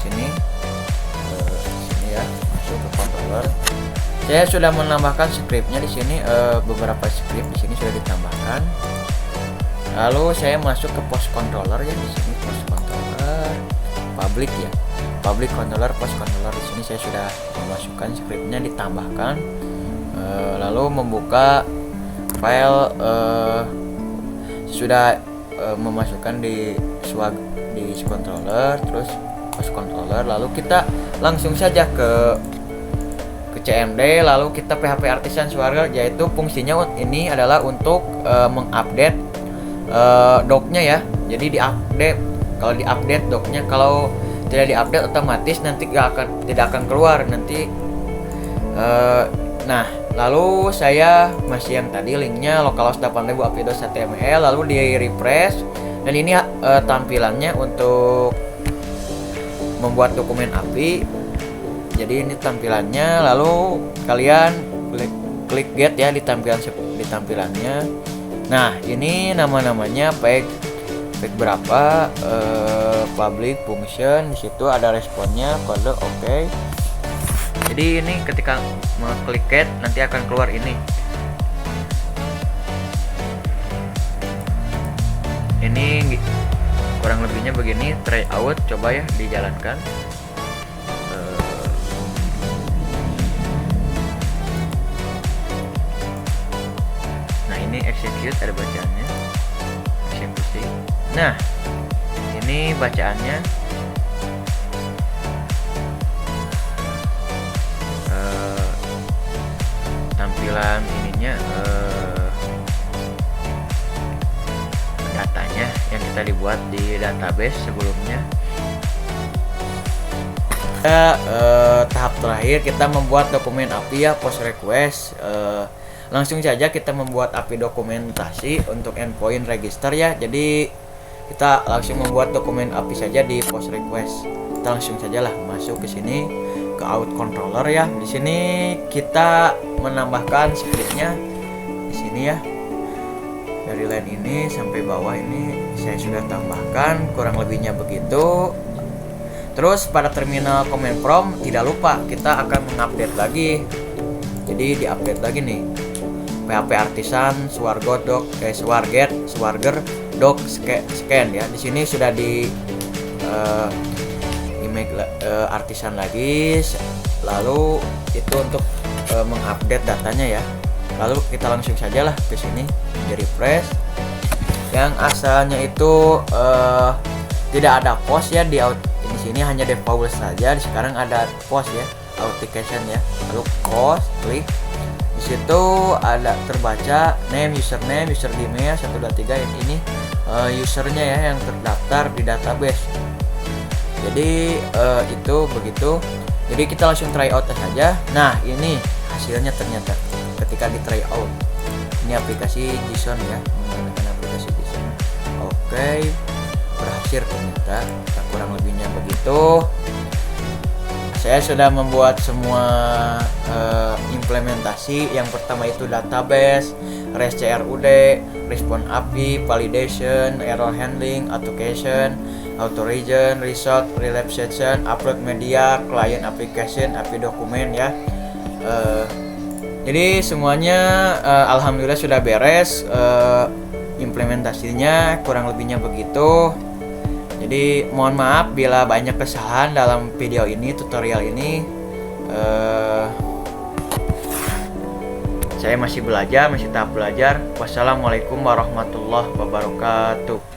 sini ya, masuk ke controller. Saya sudah menambahkan scriptnya di sini, beberapa script di sini sudah ditambahkan. Lalu saya masuk ke post controller ya, di sini post controller public ya, public controller, post controller. Di sini saya sudah memasukkan scriptnya, ditambahkan. Lalu membuka file, sudah memasukkan di controller, terus post controller. Lalu kita langsung saja ke CMD, lalu kita PHP Artisan Swagger, yaitu fungsinya ini adalah untuk mengupdate docnya ya. Jadi diupdate, kalau diupdate docnya, kalau tidak diupdate otomatis nanti tidak akan keluar nanti. Nah, lalu saya masih yang tadi linknya localhost 8000 api.html, lalu di refresh, dan ini tampilannya untuk membuat dokumen API. Jadi ini tampilannya, lalu kalian klik get ya di tampilannya. Nah, ini nama-namanya baik berapa, public function, di situ ada responnya, kode oke. Jadi ini ketika mengklik get nanti akan keluar ini. Ini kurang lebihnya begini, try out, coba ya dijalankan. Ini execute, ada bacaannya, eksekusi. Nah, ini bacaannya. Tampilan ininya, datanya yang kita dibuat di database sebelumnya. Tahap terakhir kita membuat dokumen API ya, post request. Langsung saja kita membuat API dokumentasi untuk endpoint register ya. Jadi kita langsung membuat dokumen API saja di post request. Kita langsung saja lah masuk ke sini. ke out controller ya. Di sini kita menambahkan splitnya di sini ya. Dari line ini sampai bawah ini saya sudah tambahkan, kurang lebihnya begitu. Terus pada terminal command prompt tidak lupa kita akan mengupdate lagi. Jadi diupdate lagi nih. PHP Artisan Swarget doc scan ya. Di sini sudah di image Artisan lagi. Lalu itu untuk mengupdate datanya ya. Lalu kita langsung saja lah ke sini di refresh. Yang asalnya itu tidak ada post ya di sini, hanya default saja. Sekarang ada post ya, authentication ya. Lalu post, klik. Di situ ada terbaca name, username, user email 1 2 3 ini usernya ya yang terdaftar di database. Jadi itu begitu. Jadi kita langsung try out saja. Nah, ini hasilnya ternyata ketika di try out. Ini aplikasi JSON ya, menggunakan aplikasi JSON. Oke, berhasil ternyata. Nah, kurang lebihnya begitu. Saya sudah membuat semua implementasi. Yang pertama itu database, REST CRUD, respon API, validation, error handling, authentication, auto region, result, relaxation, upload media, client application, API dokumen ya. Jadi semuanya alhamdulillah sudah beres. Implementasinya kurang lebihnya begitu. Jadi mohon maaf bila banyak kesalahan dalam video ini, tutorial ini. Saya masih belajar, masih tahap belajar. Wassalamualaikum warahmatullahi wabarakatuh.